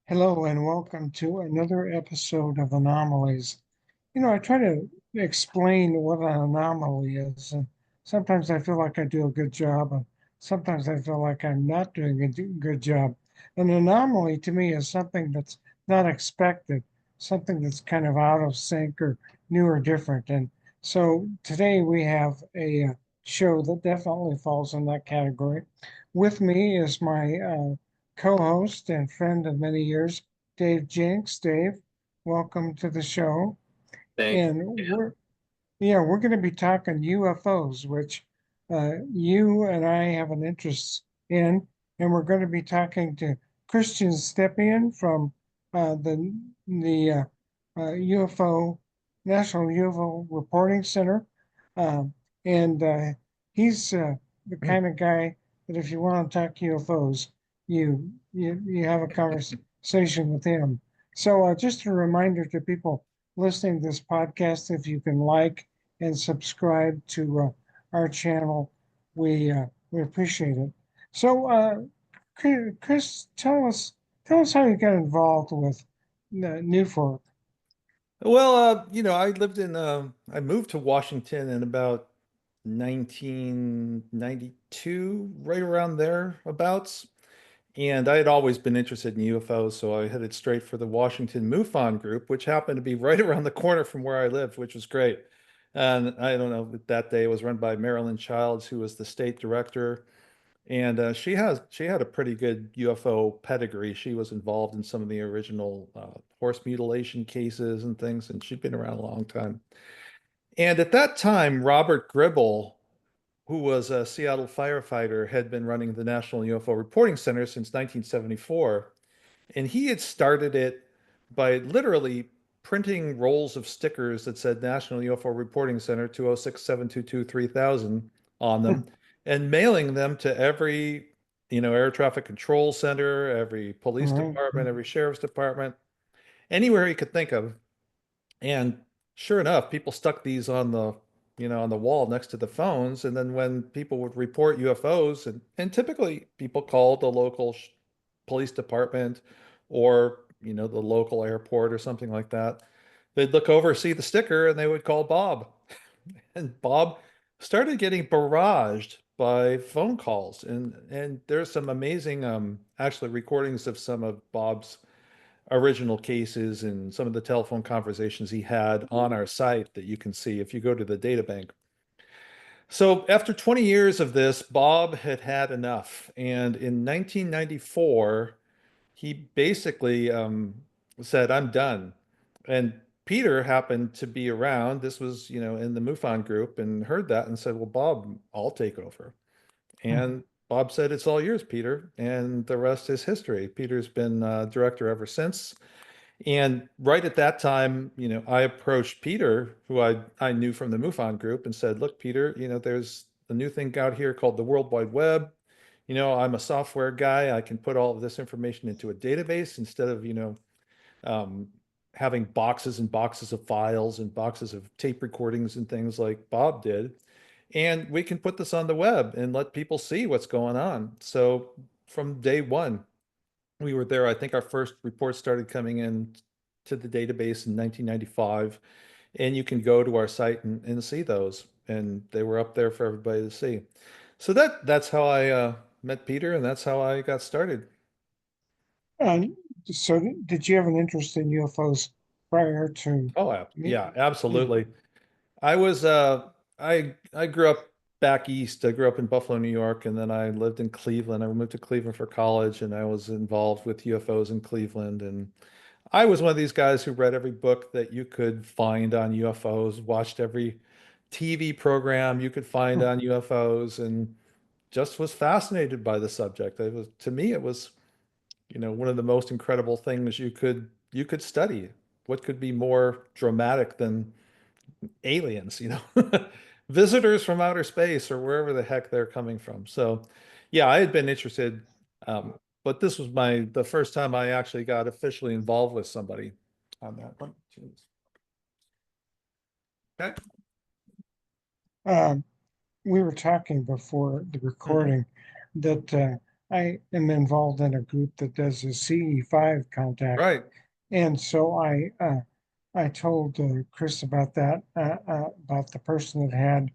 Hello and welcome to another episode of Anomalies. I try to explain what an anomaly is, and sometimes I feel like I do a good job, and sometimes I feel like I'm not doing a good job. An anomaly to me is something that's not expected, something that's kind of out of sync or new or different. And so today we have a show that definitely falls in that category. With me is my co-host and friend of many years, Dave Jinks. Dave, welcome to the show. Thank And you. we're going to be talking UFOs, which you and I have an interest in, and we're going to be talking to Christian Stepien from the UFO National UFO Reporting Center, um, and he's the kind of guy that if you want to talk UFOs, you have a conversation with him. So just a reminder to people listening to this podcast, if you can like and subscribe to our channel, we appreciate it. So, Chris, tell us how you got involved with NUFORC. I moved to Washington in about 1992, right around thereabouts. And I had always been interested in UFOs, so I headed straight for the Washington MUFON group, which happened to be right around the corner from where I lived, which was great. And I don't know, that day it was run by Marilyn Childs, who was the state director. And she had a pretty good UFO pedigree. She was involved in some of the original horse mutilation cases and things, and she'd been around a long time. And at that time, Robert Gribble, who was a Seattle firefighter, had been running the National UFO Reporting Center since 1974. And he had started it by literally printing rolls of stickers that said National UFO Reporting Center 206-722-3000 on them and mailing them to every, air traffic control center, every police All department, every sheriff's department, anywhere he could think of. And sure enough, people stuck these on the wall next to the phones. And then when people would report UFOs, and typically people called the local police department or, the local airport or something like that, they'd look over, see the sticker, and they would call Bob. And Bob started getting barraged by phone calls. And there's some amazing actually recordings of some of Bob's original cases and some of the telephone conversations he had on our site that you can see if you go to the data bank. So after 20 years of this, Bob had had enough. And in 1994, he basically said, I'm done. And Peter happened to be around. This was, in the MUFON group and heard that and said, well, Bob, I'll take over. And Bob said, it's all yours, Peter. And the rest is history. Peter's been director ever since. And right at that time, I approached Peter, who I knew from the MUFON group, and said, look, Peter, there's a new thing out here called the World Wide Web. I'm a software guy. I can put all of this information into a database instead of, um, having boxes and boxes of files and boxes of tape recordings and things like Bob did. And we can put this on the web and let people see what's going on. So from day one, we were there. I think our first reports started coming in to the database in 1995, and you can go to our site and see those, and they were up there for everybody to see. So that's how I met Peter, and that's how I got started. And so, did you have an interest in UFOs prior to Oh, me? yeah, Yeah. absolutely. I was I grew up back east. I grew up in Buffalo, New York, and then I lived in Cleveland. I moved to Cleveland for college, and I was involved with UFOs in Cleveland. And I was one of these guys who read every book that you could find on UFOs, watched every TV program you could find on UFOs, and just was fascinated by the subject. It was, to me, it was, one of the most incredible things you could study. What could be more dramatic than aliens, visitors from outer space or wherever the heck they're coming from. So, yeah, I had been interested, but this was the first time I actually got officially involved with somebody on that one. Jeez. Okay. Um, we were talking before the Mhm. recording that I am involved in a group that does a CE5 contact, Right. and so I told Chris about that, about the person that had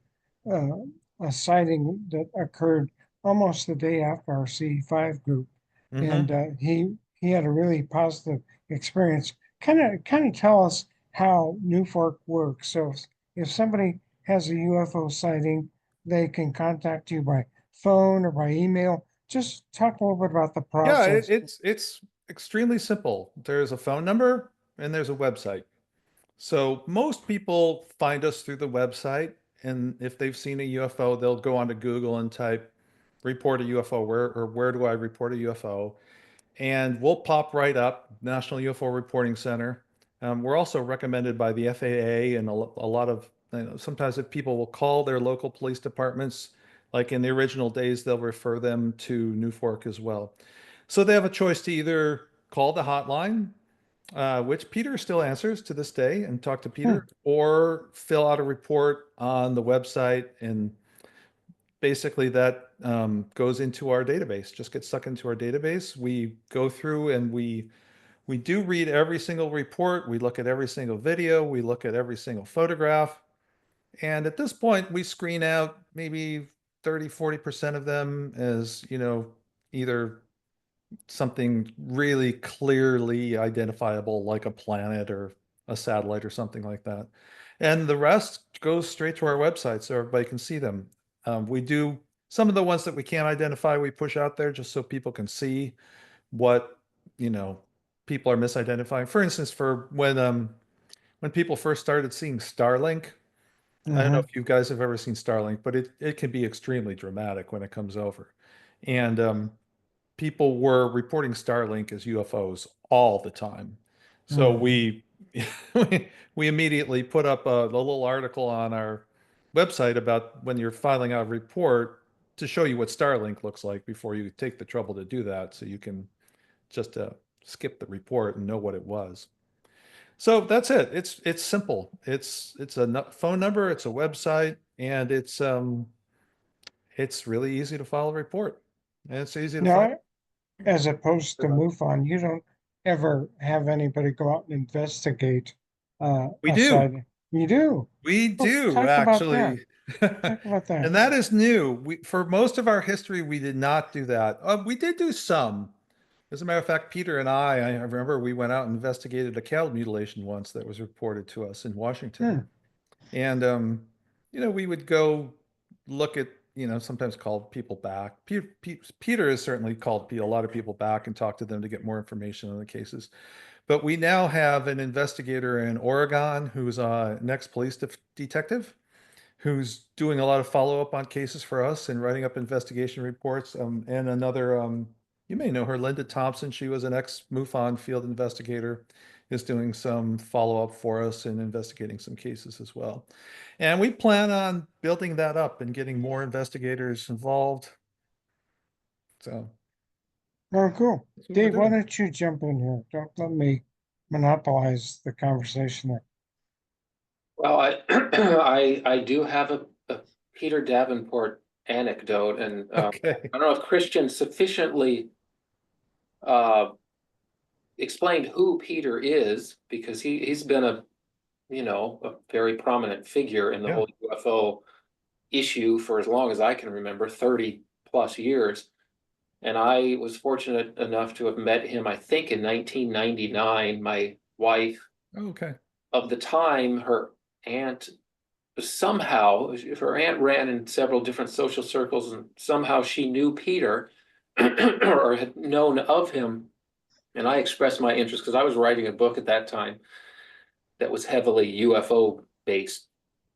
uh, a sighting that occurred almost the day after our CE5 group, and Mm-hmm. he had a really positive experience. Kind of tell us how NUFORC works. So if somebody has a UFO sighting, they can contact you by phone or by email. Just talk a little bit about the Yeah, process. it's extremely simple. There's a phone number and there's a website. So most people find us through the website, and if they've seen a UFO, they'll go onto Google and type report a UFO, where do I report a UFO? And we'll pop right up, National UFO Reporting Center. We're also recommended by the FAA and a lot of, sometimes if people will call their local police departments, like in the original days, they'll refer them to NUFORC as well. So they have a choice to either call the hotline, which Peter still answers to this day, and talk to Hmm. Peter, or fill out a report on the website. And basically that goes into our database, just gets stuck into our database. We go through and we do read every single report. We look at every single video. We look at every single photograph. And at this point, we screen out maybe 30–40% of them as, either something really clearly identifiable like a planet or a satellite or something like that. And the rest goes straight to our website so everybody can see them. We do some of the ones that we can't identify, we push out there just so people can see what, you know, people are misidentifying. For instance, for when people first started seeing Starlink, I don't know Mm-hmm. if you guys have ever seen Starlink, but it can be extremely dramatic when it comes over. And people were reporting Starlink as UFOs all the time. So Mm. we immediately put up a little article on our website about when you're filing out a report to show you what Starlink looks like before you take the trouble to do that, so you can just skip the report and know what it was. So that's it. It's simple. It's a phone number, it's a website, and it's really easy to file a report. And it's easy to find. Now, as opposed to MUFON, you don't ever have anybody go out and investigate We a do. site. You do. We Well, do talk about that. actually. Talk about that. And that is new. For most of our history, we did not do that. We did do some. As a matter of fact, Peter and I remember we went out and investigated a cattle mutilation once that was reported to us in Washington. Hmm. And, we would go look at, sometimes call people back. Peter has certainly called a lot of people back and talked to them to get more information on the cases. But we now have an investigator in Oregon who's an ex-police detective who's doing a lot of follow-up on cases for us and writing up investigation reports. And another, you may know her, Linda Thompson. She was an ex-MUFON field investigator, is doing some follow-up for us and investigating some cases as well. And we plan on building that up and getting more investigators involved. So Oh, cool. that's what we're Dave, why doing. don't you jump in here? Don't let me monopolize the conversation there. Well, I do have a Peter Davenport anecdote, and Okay. I don't know if Christian sufficiently uh, explained who Peter is, because he's been a very prominent figure in the Yeah. whole UFO issue for as long as I can remember, 30 plus years. And I was fortunate enough to have met him, I think, in 1999. My wife Okay. of the time, her aunt somehow, her aunt ran in several different social circles, and somehow she knew Peter or had known of him. And I expressed my interest because I was writing a book at that time that was heavily UFO based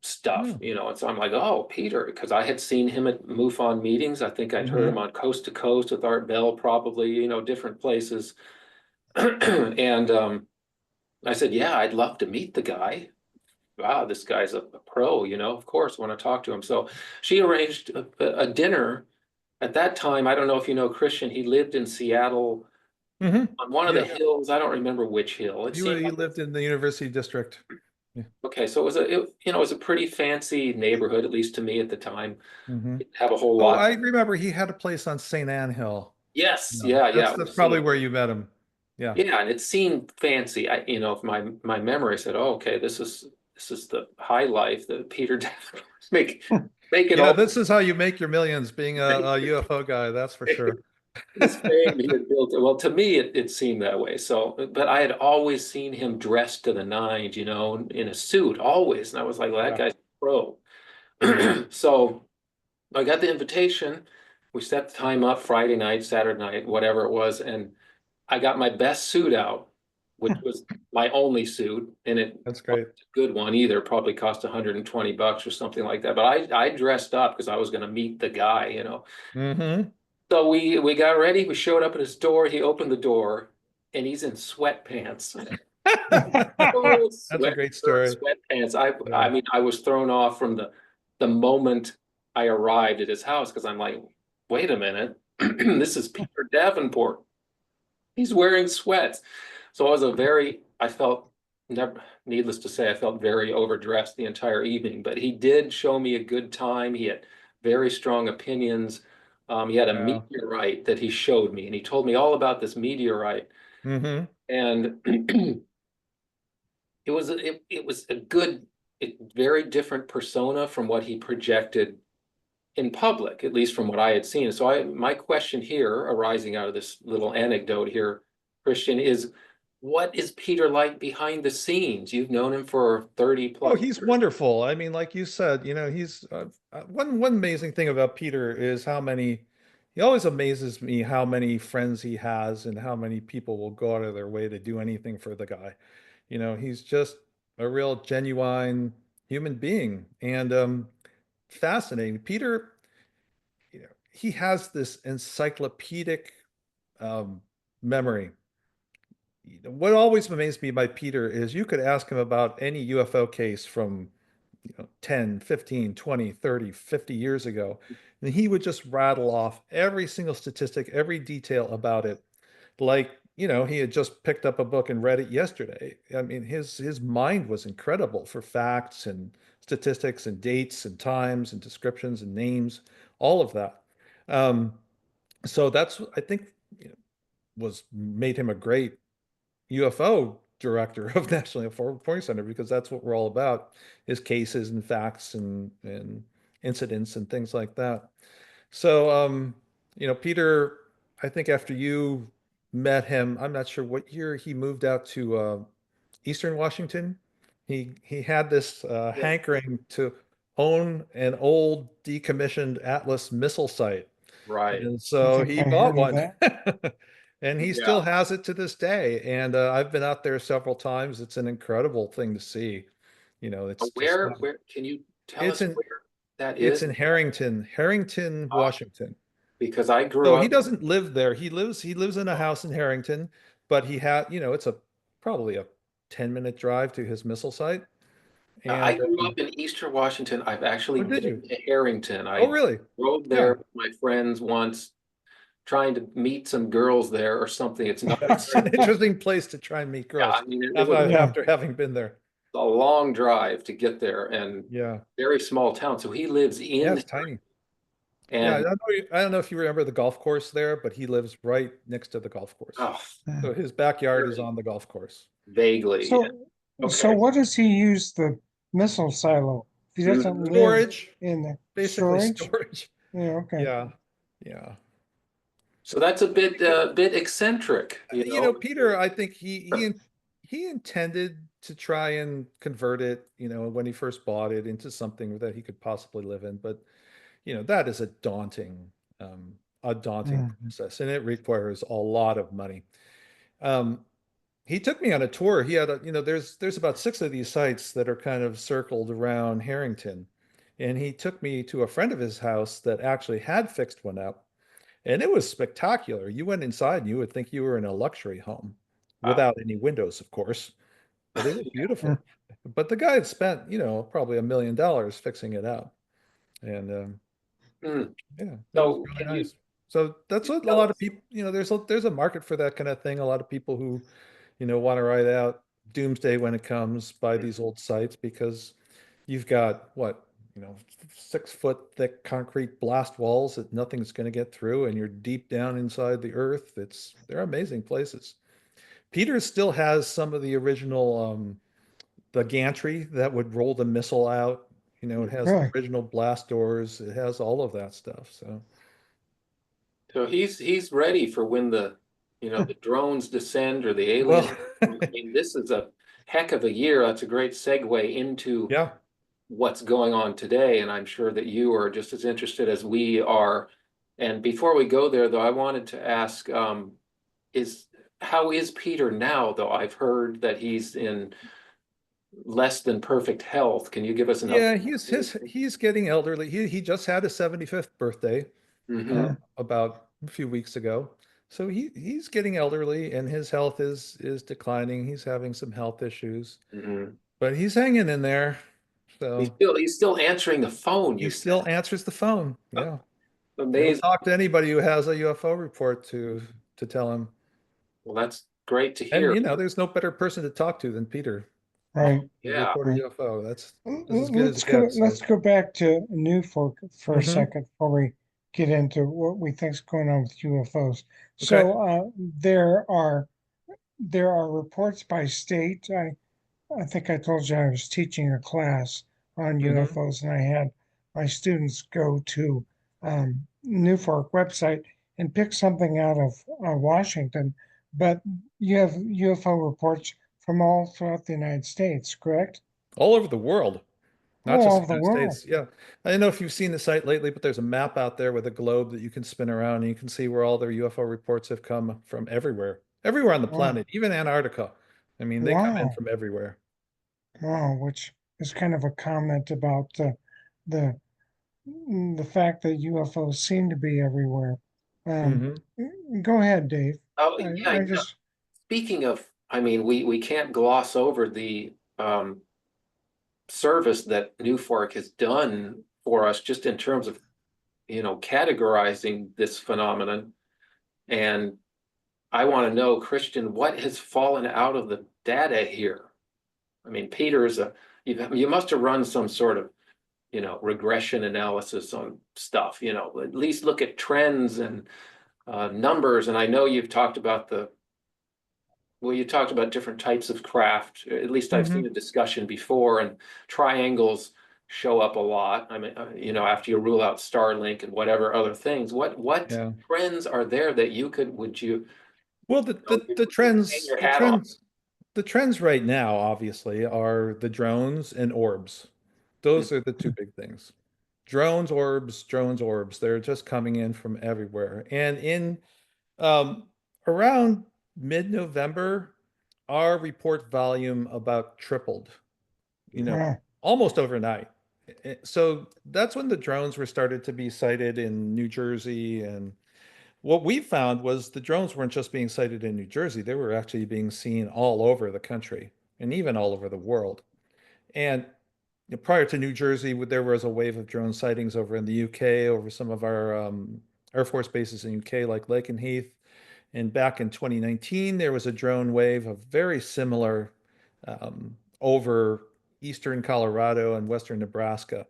stuff, Yeah. and so I'm like, oh, Peter, because I had seen him at MUFON meetings. I think I'd heard him Hmm. on Coast to Coast with Art Bell, probably, different places. And I said, yeah, I'd love to meet the guy. Wow, this guy's a pro, of course, want to talk to him. So she arranged a dinner. At that time, I don't know if you know Christian, he lived in Seattle Hmm. on one of the Yeah. hills. I don't remember which hill. It seemed He like, lived in the University District. Yeah. okay, so it was a pretty fancy neighborhood, at least to me at the time. Hmm. Didn't have a whole Oh, lot. I remember he had a place on St. Anne Hill. Yes, No, yeah, yeah. that's We've seen probably it. where you met him. Yeah. Yeah, and it seemed fancy. If my memory said, "Oh, okay, this is the high life that Peter Davenport's making Yeah, all this is how you make your millions, being a UFO guy, that's for sure. this fame he had built. Well, to me, it seemed that way. So, but I had always seen him dressed to the nines, in a suit, always, and I was like, "Well, that Yeah. guy's a pro." Yeah. So I got the invitation. We set the time up Friday night, Saturday night, whatever it was, and I got my best suit out, which was my only suit, and it That's wasn't great. a good one either. Probably cost $120 or something like that. But I dressed up because I was going to meet the guy. Mm-hmm. So we got ready. We showed up at his door. He opened the door, and he's in sweatpants. Oh, That's a great story. sweatpants. I Yeah. I mean, I was thrown off from the moment I arrived at his house because I'm like, wait a minute, this is Peter Davenport. He's wearing sweats. So I felt, never, needless to say, I felt very overdressed the entire evening, but he did show me a good time. He had very strong opinions. He had a Yeah. meteorite that he showed me, and he told me all about this meteorite. Mm-hmm. And it was a good, very different persona from what he projected in public, at least from what I had seen. So my question here, arising out of this little anecdote here, Christian, is what is Peter like behind the scenes? You've known him for 30 Oh, plus he's years. wonderful. I mean, like you said, he's one amazing thing about Peter is he always amazes me how many friends he has and how many people will go out of their way to do anything for the guy. He's just a real genuine human being and fascinating. Peter, he has this encyclopedic um, memory. What always amazed me by Peter is you could ask him about any UFO case from 10, 15, 20, 30, 50 years ago. And he would just rattle off every single statistic, every detail about it. Like, he had just picked up a book and read it yesterday. I mean, his mind was incredible for facts and statistics and dates and times and descriptions and names, all of that. Um, so that's, I think, was made him a great UFO director of National UFO Reporting Center because that's what we're all about is cases and facts and incidents and things like that. So Peter, I think after you met him, I'm not sure what year he moved out to Eastern Washington. He had this Yeah, hankering to own an old decommissioned Atlas missile site. right. And I so think he I bought heard of one. that. And he Yeah. still has it to this day. And I've been out there several times. It's an incredible thing to see. It's just Where can you tell it's us in where that it's is? in Harrington, Uh, Washington. because I grew So he up, doesn't live there. He lives in a house in Harrington, but it's a probably a 10-minute drive to his missile site. I And grew up in Eastern Washington. I've actually oh, did been you? to Harrington. Oh, I really? rode Yeah. there with my friends once, trying to meet some girls there or something. It's not a It's very an interesting place to try and meet Yeah, girls I mean, it was after, Yeah. after having been there. a long drive to get there and Yeah. very small town. So he lives Yeah, in it's tiny. Yeah, and I don't know if you remember the golf course there, but he lives right next to the golf course. oh, Yeah. So his backyard is very on the golf course. vaguely. So, so Okay. what does he use the missile silo? If he doesn't Mhm. live Storage, in the basically storage? storage. Yeah, okay. Yeah. Yeah. So that's a bit eccentric, Peter, I think he intended to try and convert it, when he first bought it into something that he could possibly live in, but that is a daunting Mhm. process, and it requires a lot of money. Um, he took me on a tour. He had there's about six of these sites that are kind of circled around Harrington, and he took me to a friend of his house that actually had fixed one up, and it was spectacular. You went inside and you would think you were in a luxury home, Wow. without any windows, of course, but it was Mm. beautiful. But the guy had spent probably $1 million fixing it up, and Hmm. yeah, it was So really nice. So that's you what a tell lot of us? people, there's a market for that kind of thing. A lot of people who, want to ride out doomsday when it comes by these old sites because you've got what, 6-foot thick concrete blast walls that nothing's going to get through, and you're deep down inside the earth. They're amazing places. Peter still has some of the original the gantry that would roll the missile out. It has the Really? original blast doors. It has all of that stuff. So he's ready for when the drones descend or the aliens. Well, I mean, this is a heck of a year. That's a great segue into yeah. what's going on today, and I'm sure that you are just as interested as we are. And before we go there, though, I wanted to ask, is how is Peter now, though? I've heard that he's in less than perfect health. Can you give us an Yeah, update? he's getting elderly. He just had his 75th birthday Mm-hmm. about a few weeks ago. So he's getting elderly and his health is declining. He's having some health issues, Mm-hmm. but he's hanging in there. He's So still he's still answering the phone, he you said. still answers the phone. Yeah. He'll Amazing. talk to anybody who has a UFO report to tell him. Well, that's great to And hear. there's no better person to talk to than Peter, Right. the Yeah. reporter Right. UFO. That's as good as it gets. Let's So, go back to NUFORC for a hmm. second before we get into what we think is going on with UFOs. Okay. So there are reports by state. I think I told you I was teaching a class on Hmm. UFOs, and I had my students go to NUFORC website and pick something out of Washington. But you have UFO reports from all throughout the United States, correct? All over the world. Oh, Not just all the over the United world. States. Yeah. I don't know if you've seen the site lately, but there's a map out there with a globe that you can spin around and you can see where all their UFO reports have come from everywhere. Everywhere on the Wow. planet, even Antarctica. I mean, they come in Wow. from everywhere. Wow. Which is kind of a comment about the the fact that UFOs seem to be everywhere. Um, Hmm. Go ahead, Dave. Oh, I, yeah. I just, Speaking of, I mean, we can't gloss over the service that NUFORC has done for us just in terms of, categorizing this phenomenon. And I want to know, Christian, what has fallen out of the data here? I mean, Peter is you must have run some sort of, regression analysis on stuff, at least look at trends and numbers. And I know you've talked about you talked about different types of craft. At least I've seen Hmm. a discussion before, and triangles show up a lot. I mean, after you rule out Starlink and whatever other things, what Yeah. trends are there that would you, Well, hang your hat on? the trends right now, obviously, are the drones and orbs. Those are the two big things. Drones, orbs. They're just coming in from everywhere. And in um, around mid-November, our report volume about tripled, you know, wow, almost overnight. So that's when the drones were started to be sighted in New Jersey. And what we found was the drones weren't just being sighted in New Jersey, they were actually being seen all over the country and even all over the world. And prior to New Jersey, there was a wave of drone sightings over in the UK, over some of our Air Force bases in UK, like Lakenheath. And back in 2019, there was a drone wave of very similar over eastern Colorado and western Nebraska,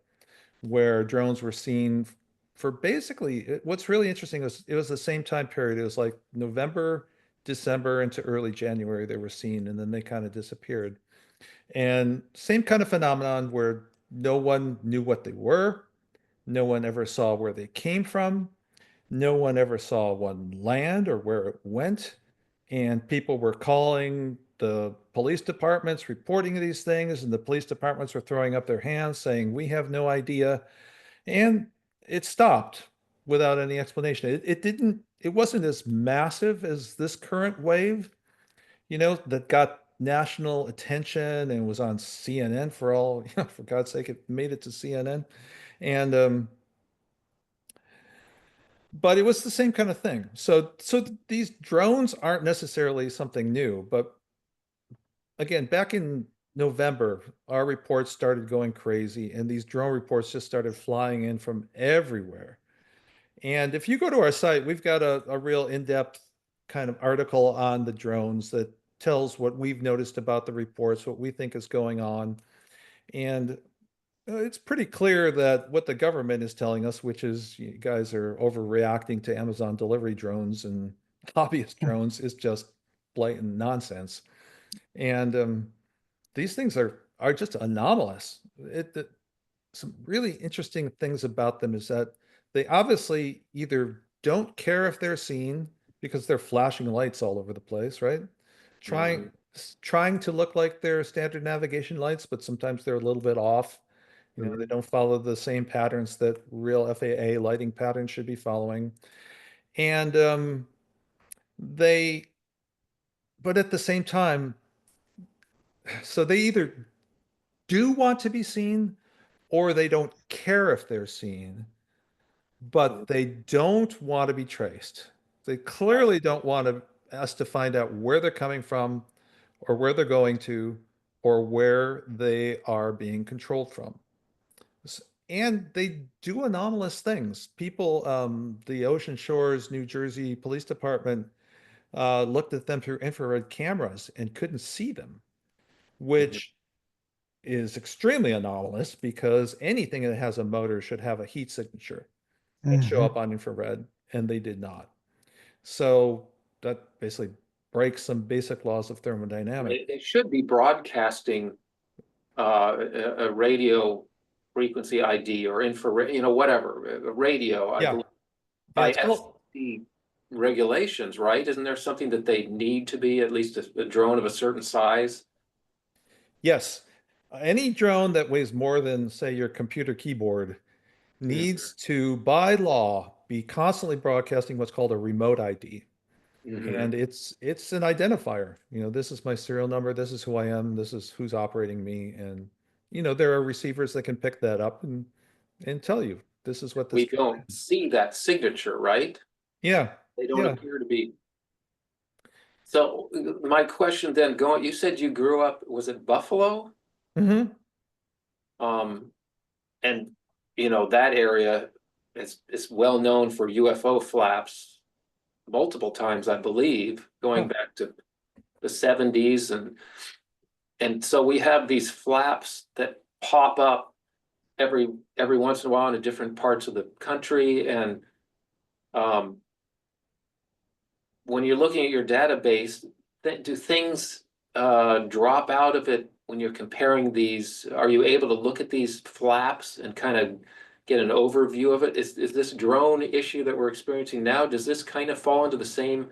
where drones were seen for basically what's really interesting is it was the same time period. It was like November, December into early January they were seen, and then they kind of disappeared. And same kind of phenomenon where no one knew what they were, no one ever saw where they came from, no one ever saw one land or where it went. And people were calling the police departments, reporting these things, and the police departments were throwing up their hands saying, we have no idea. And it stopped without any explanation. It wasn't as massive as this current wave, that got national attention and was on CNN for all, for God's sake, it made it to CNN. And but it was the same kind of thing. So these drones aren't necessarily something new, but again, back in November, our reports started going crazy and these drone reports just started flying in from everywhere. And if you go to our site, we've got a real in-depth kind of article on the drones that tells what we've noticed about the reports, what we think is going on. And It's pretty clear that what the government is telling us, which is you guys are overreacting to Amazon delivery drones and hobbyist drones, is just blatant nonsense. And these things are just anomalous. Some really interesting things about them is that they obviously either don't care if they're seen because they're flashing lights all over the place, right? Mhm. Trying to look like they're standard navigation lights, but sometimes they're a little bit off. They Mhm. don't follow the same patterns that real FAA lighting patterns should be following. And they, but at the same time, so they either do want to be seen or they don't care if they're seen, but they don't want to be traced. They clearly don't want us to find out where they're coming from or where they're going to or where they are being controlled from. And they do anomalous things. People, the Ocean Shores, New Jersey Police Department looked at them through infrared cameras and couldn't see them, Mhm. which is extremely anomalous because anything that has a motor should have a heat signature and show Hmm. up on infrared, and they did not. So that basically breaks some basic laws of thermodynamics. They should be broadcasting a radio frequency ID or infrared, whatever, a radio, I Yeah, believe, yeah, by it's called. FCC regulations, right? Isn't there something that they need to be at least a drone of a certain size? Yes. Any drone that weighs more than, say, your computer keyboard Mhm. needs to, by law, be constantly broadcasting what's called a remote ID. And Mhm. it's an identifier. This is my serial number, this is who I am, this is who's operating me. And there are receivers that can pick that up and tell you this is what this We drone don't is. see that signature, right? Yeah, They don't yeah. appear to be. So my question then, you said you grew up, was it Buffalo? Hmm. Um, and that area is well known for UFO flaps multiple times, I believe, going Oh, back to the 70s, and so we have these flaps that pop up every once in a while in different parts of the country, and um, when you're looking at your database, do things drop out of it when you're comparing these? Are you able to look at these flaps and kind of get an overview of it? Is this drone issue that we're experiencing now, does this kind of fall into the same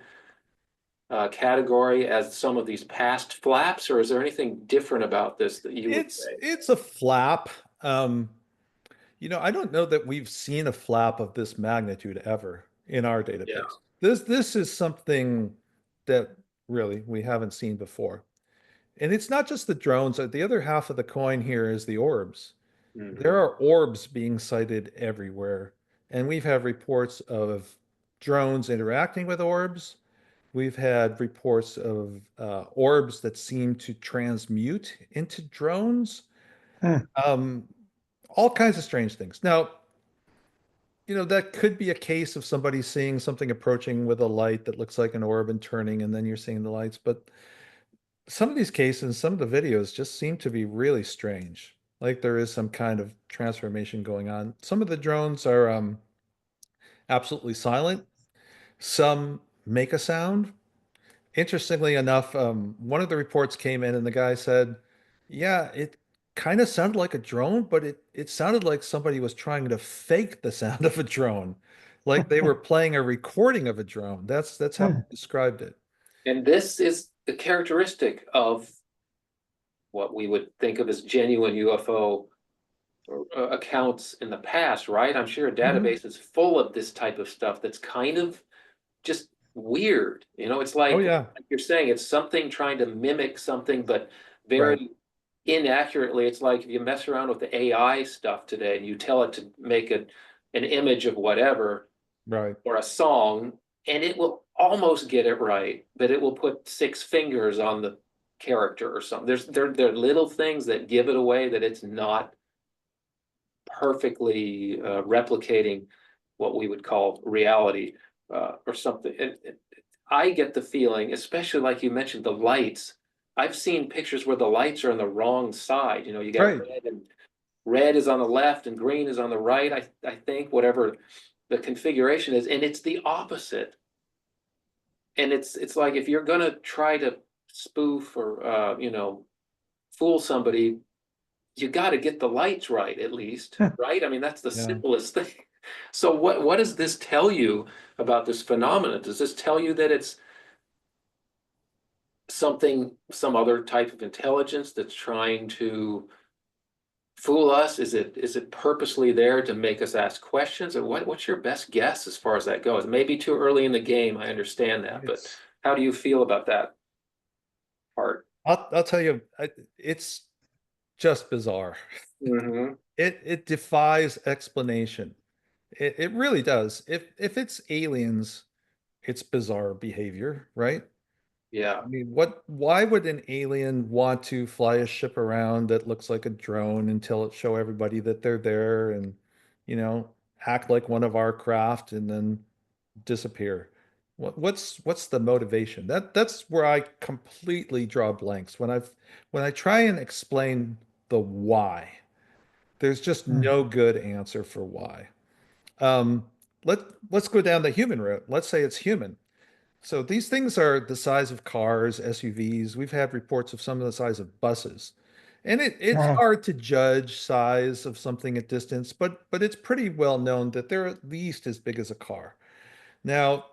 category as some of these past flaps, or is there anything different about this that you would it's say? it's a flap. Um, I don't know that we've seen a flap of this magnitude ever in our Yeah. database. This is something that really we haven't seen before. And it's not just the drones. The other half of the coin here is the orbs. There Hmm. are orbs being sighted everywhere. And we've had reports of drones interacting with orbs. We've had reports of orbs that seem to transmute into drones. Hmm. Um, all kinds of strange things. Now, that could be a case of somebody seeing something approaching with a light that looks like an orb and turning, and then you're seeing the lights. But some of these cases, some of the videos just seem to be really strange. Like there is some kind of transformation going on. Some of the drones are absolutely silent. Some make a sound. Interestingly enough, one of the reports came in and the guy said, yeah, it kind of sounded like a drone, but it sounded like somebody was trying to fake the sound of a drone. Like they were playing a recording of a drone. That's how he Hmm. described it. And this is the characteristic of what we would think of as genuine UFO accounts in the past, right? I'm sure a Mhm. database is full of this type of stuff that's kind of just weird. It's Oh like yeah, you're saying, it's something trying to mimic something, but right, very inaccurately. It's like if you mess around with the AI stuff today and you tell it to make an image of whatever right. or a song, and it will almost get it right, but it will put six fingers on the character or something. There are little things that give it away that it's not perfectly replicating what we would call reality or something. And I get the feeling, especially like you mentioned, the lights. I've seen pictures where the lights are on the wrong side. You got Right. red and red is on the left and green is on the right, I think, whatever the configuration is, and it's the opposite. And it's like, if you're gonna try to spoof or fool somebody, you got to get the lights right, at least, right? I mean, that's the Yeah. simplest thing. So what does this tell you about this phenomenon? Does this tell you that it's some other type of intelligence that's trying to fool us? Is it purposely there to make us ask questions? Or what's your best guess as far as that goes? Maybe too early in the game, I understand that, but It's, how do you feel about that part? I'll tell you, it's just bizarre. Mm-hmm. It defies explanation. It really does. If it's aliens, it's bizarre behavior, right? Yeah. I mean, why would an alien want to fly a ship around that looks like a drone until it show everybody that they're there and, you know, act like one of our craft and then disappear? What's the motivation? That's where I completely draw blanks when I try and explain the why. There's just Hmm. no good answer for why. Um, let's go down the human route. Let's say it's human. So these things are the size of cars, SUVs. We've had reports of some of the size of buses. And it's Wow. hard to judge size of something at distance, but it's pretty well known that they're at least as big as a car. Now,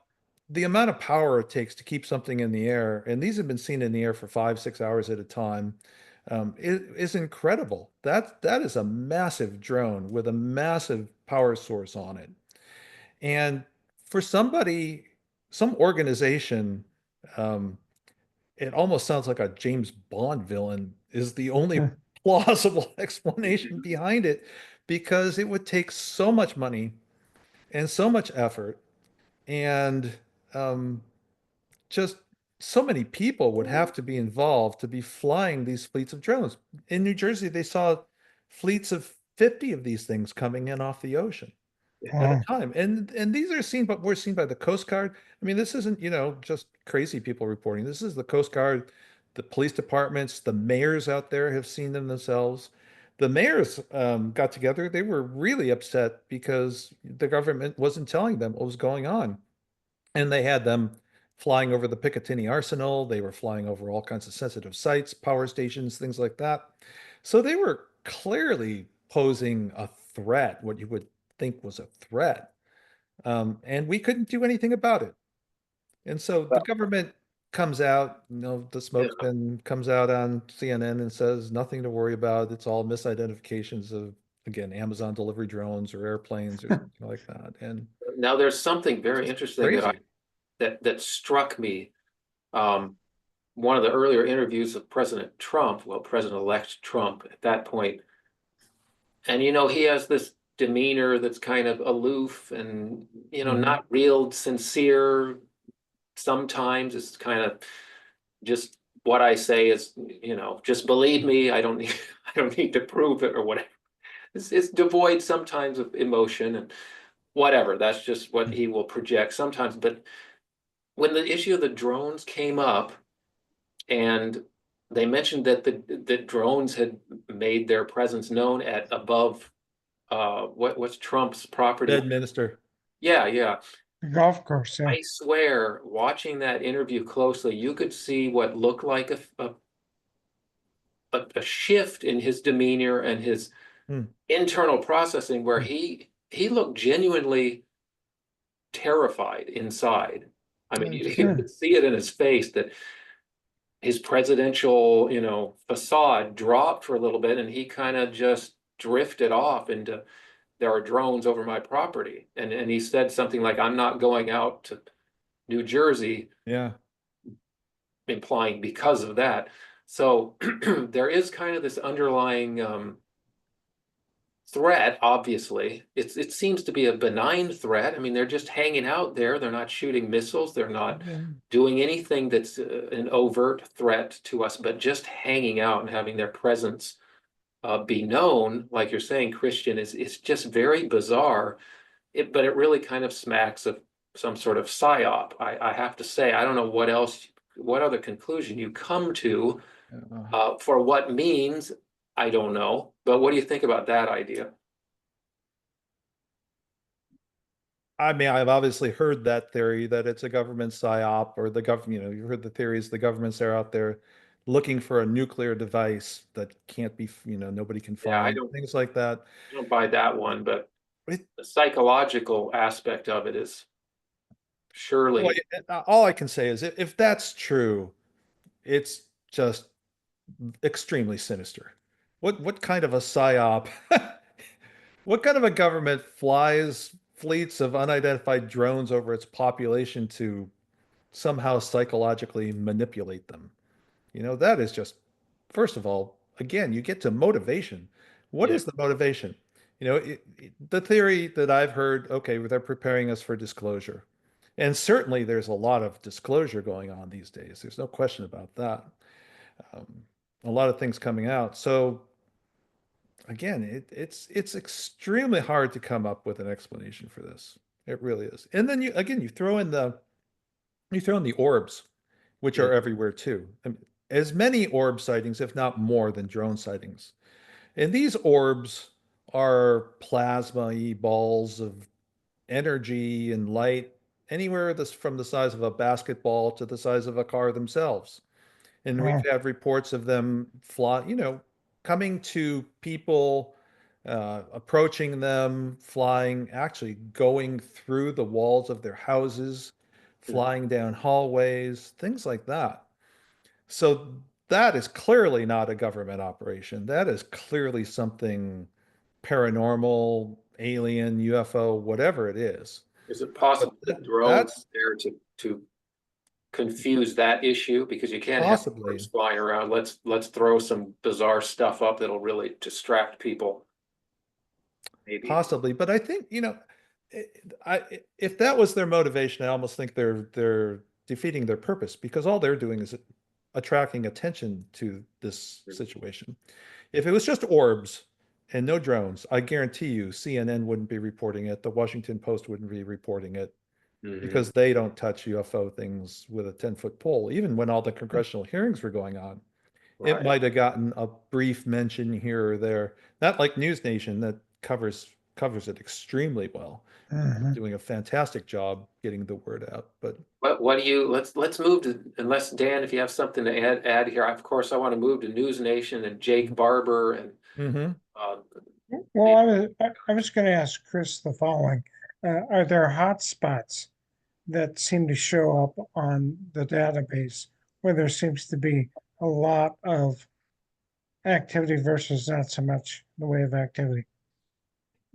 the amount of power it takes to keep something in the air, and these have been seen in the air for 5, 6 hours at a time, is incredible. That is a massive drone with a massive power source on it. And for somebody, some organization, um, it almost sounds like a James Bond villain is the only Hmm. plausible explanation behind it, because it would take so much money and so much effort and um, just so many people would have to be involved to be flying these fleets of drones. In New Jersey, they saw fleets of 50 of these things coming in off the ocean at a Wow. time. And these are seen, but we're seen by the Coast Guard. I mean, this isn't, just crazy people reporting. This is the Coast Guard, the police departments, the mayors out there have seen them themselves. The mayors got together. They were really upset because the government wasn't telling them what was going on. And they had them flying over the Picatinny Arsenal. They were flying over all kinds of sensitive sites, power stations, things like that. So they were clearly posing a threat, what you would think was a threat. And we couldn't do anything about it. And so the Well, government comes out, the yeah. spokesman comes out on CNN and says nothing to worry about. It's all misidentifications of, again, Amazon delivery drones or airplanes or something like that. And Now there's something it's very just interesting that I crazy. that struck me. Um, One of the earlier interviews of President Trump, well, President-elect Trump at that point, and he has this demeanor that's kind of aloof and Mhm. not real sincere. Sometimes it's kind of just what I say is, just believe me. I don't need I don't need to prove it or whatever. It's devoid sometimes of emotion and whatever. That's just what he will project sometimes. But when the issue of the drones came up, and they mentioned that the drones had made their presence known at above what's Trump's property. Bedminster. Yeah, yeah. The golf course. Yeah. I swear, watching that interview closely, you could see what looked like a shift in his demeanor and his Hmm. internal processing, where he looked genuinely terrified inside. I mean, you Hmm. could see it in his face that his presidential, facade dropped for a little bit, and he kind of just drifted off into, there are drones over my property. And he said something like, I'm not going out to New Jersey, Yeah. implying because of that. So there is kind of this underlying threat. Obviously, it seems to be a benign threat. I mean, they're just hanging out there. They're not shooting missiles. They're not Yeah. doing anything that's an overt threat to us, but just hanging out and having their presence be known. Like you're saying, Christian, is just very bizarre. But it really kind of smacks of some sort of psyop. I have to say, I don't know what other conclusion you come to Yeah. for what means. I don't know. But what do you think about that idea? I mean, I've obviously heard that theory that it's a government psyop, or the government, you've heard the theories the governments are out there looking for a nuclear device that can't be, nobody can Yeah, find, things like that. I don't buy that one, but It, the psychological aspect of it is well, surely. all I can say is if that's true, it's just extremely sinister. What kind of a psyop? What kind of a government flies fleets of unidentified drones over its population to somehow psychologically manipulate them? That is just, first of all, again, you get to motivation. What Yeah. is the motivation? The theory that I've heard, okay, they're preparing us for disclosure. And certainly there's a lot of disclosure going on these days. There's no question about that. Um, a lot of things coming out. So again, it's extremely hard to come up with an explanation for this. It really is. And then you throw in the orbs, which Mm. are everywhere too. I mean, as many orb sightings, if not more, than drone sightings. And these orbs are plasma balls of energy and light, anywhere this from the size of a basketball to the size of a car themselves. And we've Wow. had reports of them fly, coming to people, approaching them, flying, actually going through the walls of their houses, flying down hallways, things like that. So that is clearly not a government operation. That is clearly something paranormal, alien, UFO, whatever it is. Is it But possible that drones that's there to confuse that issue? Because you can't have drones possibly. flying around. Let's throw some bizarre stuff up that'll really distract people. Maybe. Possibly, but I think, if that was their motivation, I almost think they're defeating their purpose, because all they're doing is attracting attention to this situation. If it was just orbs and no drones, I guarantee you CNN wouldn't be reporting it, the Washington Post wouldn't be reporting it, Mhm. because they don't touch UFO things with a 10-foot pole. Even when all the congressional hearings were going on, it Right. might have gotten a brief mention here or there. Not like News Nation that covers it extremely well, Mhm. doing a fantastic job getting the word out. But What do you, let's move to, unless Dan, if you have something to add here, of course, I want to move to News Nation and Jake Barber and mm-hmm. uh, Well, I was going to ask Chris the following. Are there hot spots that seem to show up on the database where there seems to be a lot of activity versus not so much in the way of activity?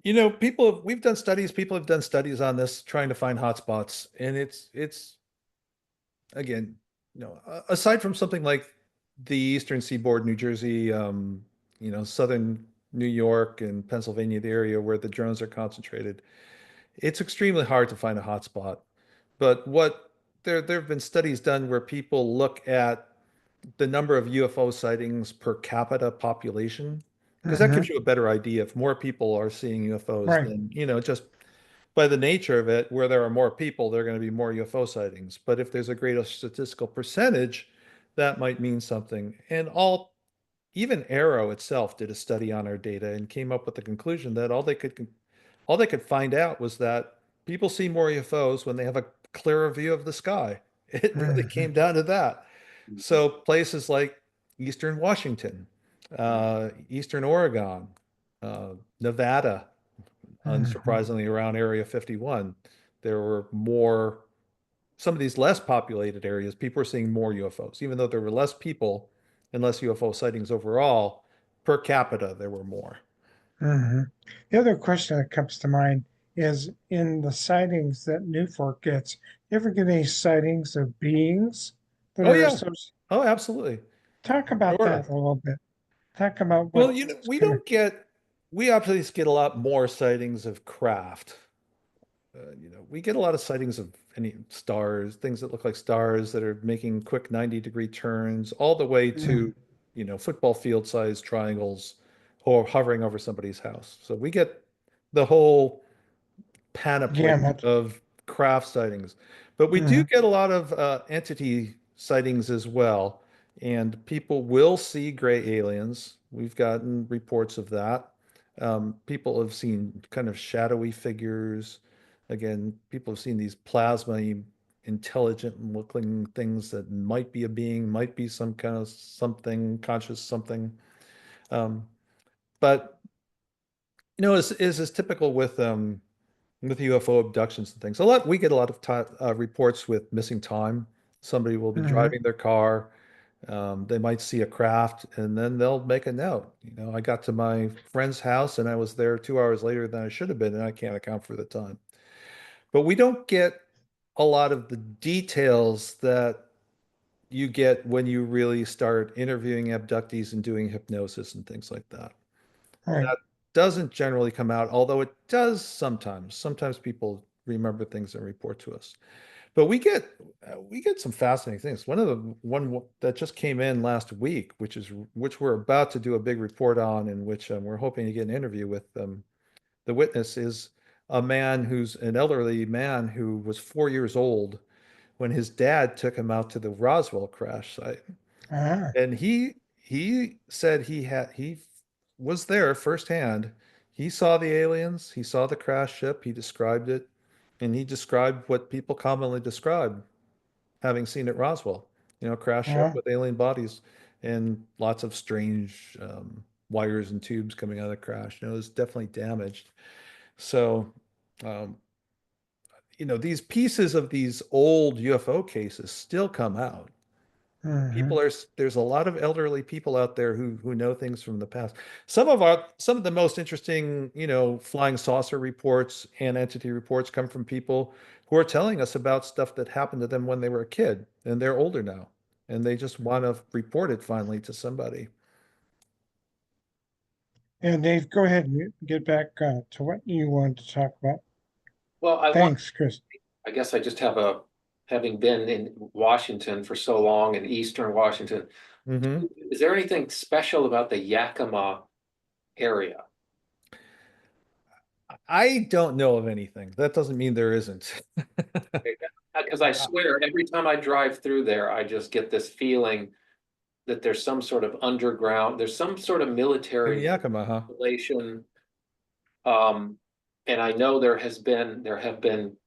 We've done studies, people have done studies on this, trying to find hotspots. And it's again, aside from something like the Eastern Seaboard, New Jersey, Southern New York and Pennsylvania, the area where the drones are concentrated, it's extremely hard to find a hotspot. But there have been studies done where people look at the number of UFO sightings per capita population, because that Hmm. gives you a better idea. If more people are seeing UFOs, Right. then, just by the nature of it, where there are more people, there are going to be more UFO sightings. But if there's a greater statistical percentage, that might mean something. And even Arrow itself did a study on our data and came up with the conclusion that all they could find out was that people see more UFOs when they have a clearer view of the sky. It really Hmm. came down to that. So places like Eastern Washington, Eastern Oregon, Nevada, Hmm. unsurprisingly around Area 51, there were more, some of these less populated areas, people were seeing more UFOs. Even though there were less people and less UFO sightings overall, per capita, there were more. Hmm. The other question that comes to mind is in the sightings that NUFORC gets, you ever get any sightings of beings that Oh, are yeah. associated? Oh, absolutely. Talk about that Sure. a little bit. Talk about Well, what's kind of, we obviously get a lot more sightings of craft. We get a lot of sightings of any stars, things that look like stars that are making quick 90-degree turns, all the way Mhm. to, football field sized triangles or hovering over somebody's house. So we get the whole panoply Gamut. of craft sightings. But we do Hmm. get a lot of entity sightings as well. And people will see gray aliens, We've gotten reports of that. People have seen kind of shadowy figures. Again, people have seen these plasma intelligent looking things that might be a being, might be some kind of something, conscious something. But as is typical with UFO abductions and things. We get a lot of reports with missing time. Somebody will be driving their car. They might see a craft and then they'll make a note. I got to my friend's house and I was there 2 hours later than I should have been, and I can't account for the time. But we don't get a lot of the details that you get when you really start interviewing abductees and doing hypnosis and things like that. Right. That doesn't generally come out, although it does sometimes. Sometimes people remember things and report to us. But we get some fascinating things. One that just came in last week, which we're about to do a big report on, in which we're hoping to get an interview with the witness, is a man who's an elderly man who was 4 years old when his dad took him out to the Roswell crash site. And he said he was there firsthand. He saw the aliens, he saw the crash ship, he described it, and he described what people commonly describe having seen at Roswell. Crash ship with alien bodies and lots of strange wires and tubes coming out of the crash. It was definitely damaged. So, these pieces of these old UFO cases still come out. There's a lot of elderly people out there who know things from the past. Some of the most interesting, flying saucer reports and entity reports come from people who are telling us about stuff that happened to them when they were a kid, and they're older now, and they just want to report it finally to somebody. And Dave, go ahead and get back to what you wanted to talk about. Well, Thanks, Chris. I guess I just having been in Washington for so long, in Eastern Washington, is there anything special about the Yakima area? I don't know of anything. That doesn't mean there isn't. Because I swear, every time I drive through there, I just get this feeling that there's some sort of underground, there's some sort of military Yakima, huh? installation. And I know there have been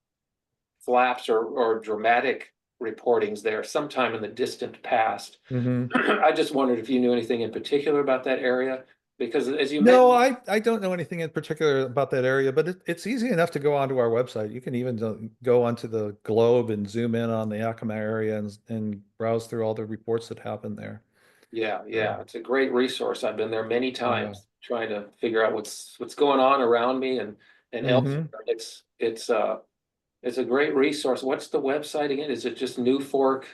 flaps or dramatic reportings there sometime in the distant past. I just wondered if you knew anything in particular about that area, because as you No, I don't know anything in particular about that area, but it's easy enough to go onto our website. You can even go onto the globe and zoom in on the Yakima area and browse through all the reports that happen there. Yeah, it's a great resource. I've been there many times trying to figure out what's going on around me and elsewhere. It's a great resource. What's the website again? Is it just NUFORC?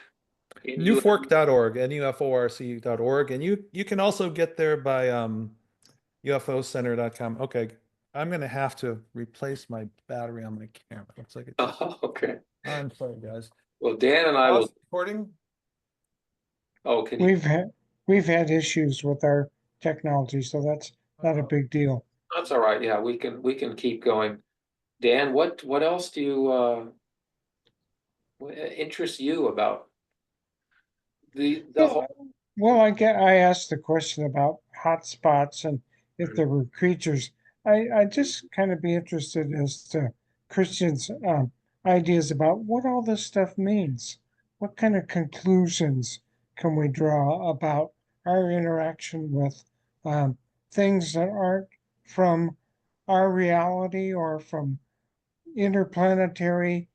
NUFORC.org, NUFORC.org. And you can also get there by UFOcenter.com. Okay, I'm going to have to replace my battery on my camera. Looks like it. Oh, okay. I'm sorry, guys. Well, Dan and I will. Recording? Oh, can you? We've had issues with our technology, so that's not a big deal. That's all right. Yeah, we can keep going. Dan, what else do you interests you about the whole? Well, I asked the question about hot spots and if there were creatures. I just kind of be interested as to Christian's ideas about what all this stuff means. What kind of conclusions can we draw about our interaction with things that aren't from our reality or from interplanetary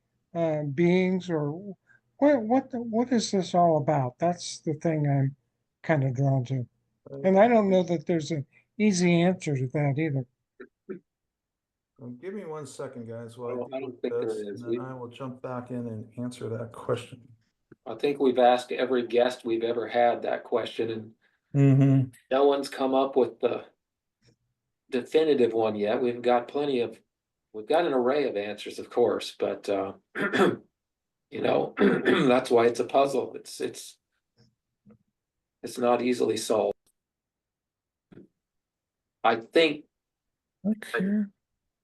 beings, or what is this all about? That's the thing I'm kind of drawn to, and I don't know that there's an easy answer to that either. Give me 1 second, guys, while I don't think there is. and then I will jump back in and answer that question. I think we've asked every guest we've ever had that question, and no one's come up with the definitive one yet. We've got an array of answers, of course, but that's why it's a puzzle. It's not easily solved. I think. Okay.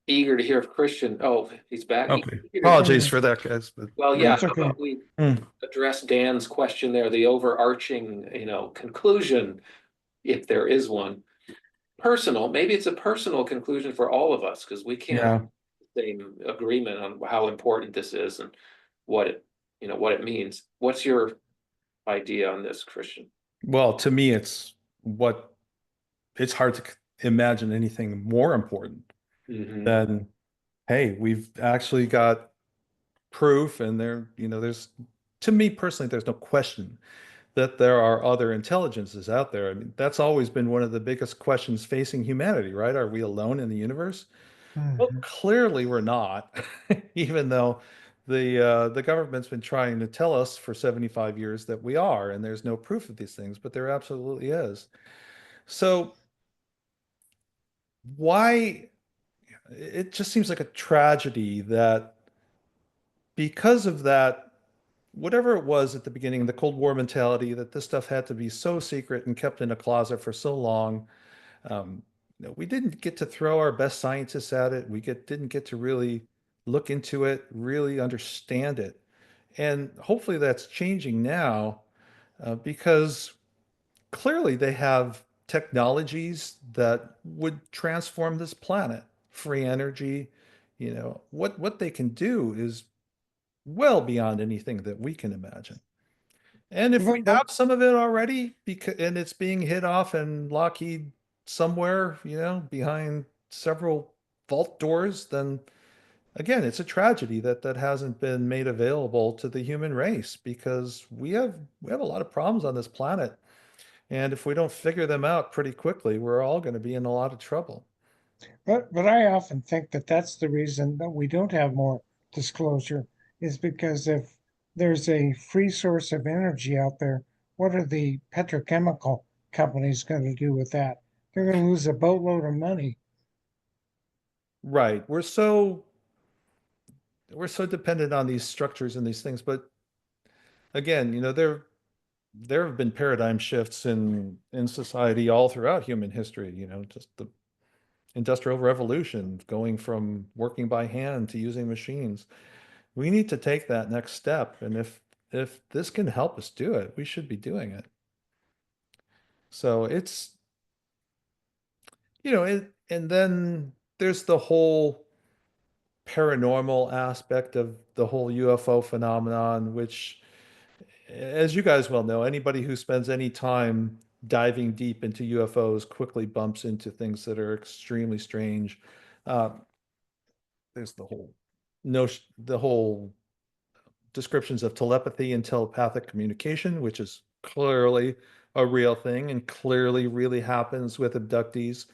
Eager to hear if Christian. Oh, he's back. Okay. Apologies for that, guys. But well, yeah. How about we address Dan's question there, the overarching, conclusion. if there is one. Personal, maybe it's a personal conclusion for all of us, because we can't Yeah. have the same agreement on how important this is and what it, what it means. What's your idea on this, Christian? Well, to me, it's hard to imagine anything more important Mhm. than, hey, we've actually got proof, and to me personally, there's no question that there are other intelligences out there. I mean, that's always been one of the biggest questions facing humanity, right? Are we alone in the universe? Well, Mhm. clearly we're not, even though the government's been trying to tell us for 75 years that we are, and there's no proof of these things, but there absolutely is. So why it just seems like a tragedy that because of that, whatever it was at the beginning, the Cold War mentality that this stuff had to be so secret and kept in a closet for so long, um, we didn't get to throw our best scientists at it. Didn't get to really look into it, really understand it. And hopefully that's changing now, because clearly they have technologies that would transform this planet, free energy. What they can do is well beyond anything that we can imagine. And if we But have some of it already, and it's being hid off in Lockheed somewhere, behind several vault doors, then again, it's a tragedy that that hasn't been made available to the human race, because we have a lot of problems on this planet. And if we don't figure them out pretty quickly, we're all going to be in a lot of trouble. but I often think that that's the reason that we don't have more disclosure is because if there's a free source of energy out there, what are the petrochemical companies going to do with that? They're going to lose a boatload of money. Right. We're so dependent on these structures and these things, but again, there have been paradigm shifts in society all throughout human history, just the industrial revolution, going from working by hand to using machines. We need to take that next step, and if this can help us do it, we should be doing it. So it's, and then there's the whole paranormal aspect of the whole UFO phenomenon, which, as you guys well know, anybody who spends any time diving deep into UFOs quickly bumps into things that are extremely strange. Uh, there's the whole descriptions of telepathy and telepathic communication, which is clearly a real thing and clearly really happens with abductees.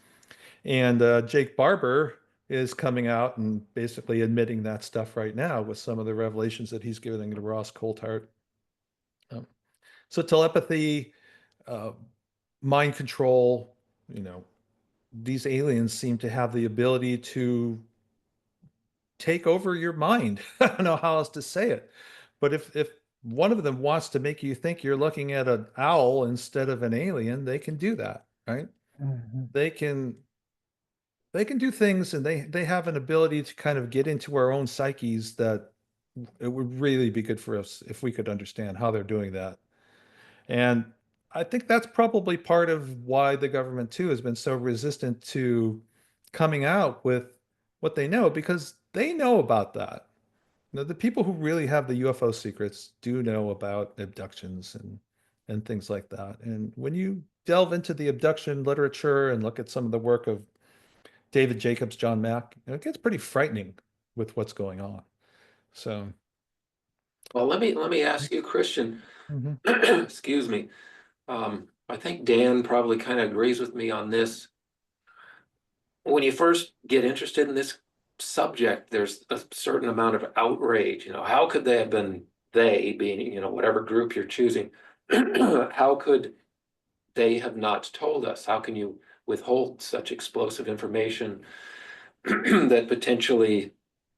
And Jake Barber is coming out and basically admitting that stuff right now with some of the revelations that he's giving to Ross Coulthart. Um, so telepathy, uh, mind control, these aliens seem to have the ability to take over your mind. I don't know how else to say it. But if one of them wants to make you think you're looking at an owl instead of an alien, they can do that, right? Mhm. They can they can do things, and they have an ability to kind of get into our own psyches that it would really be good for us if we could understand how they're doing that. And I think that's probably part of why the government too has been so resistant to coming out with what they know, because they know about that. The people who really have the UFO secrets do know about abductions and things like that. And when you delve into the abduction literature and look at some of the work of David Jacobs, John Mack, it gets pretty frightening with what's going on. So, Well, let me ask you, Christian, mhm. excuse me. I think Dan probably kind of agrees with me on this. When you first get interested in this subject, there's a certain amount of outrage. How could they have been, they being, whatever group you're choosing, how could they have not told us? How can you withhold such explosive information that potentially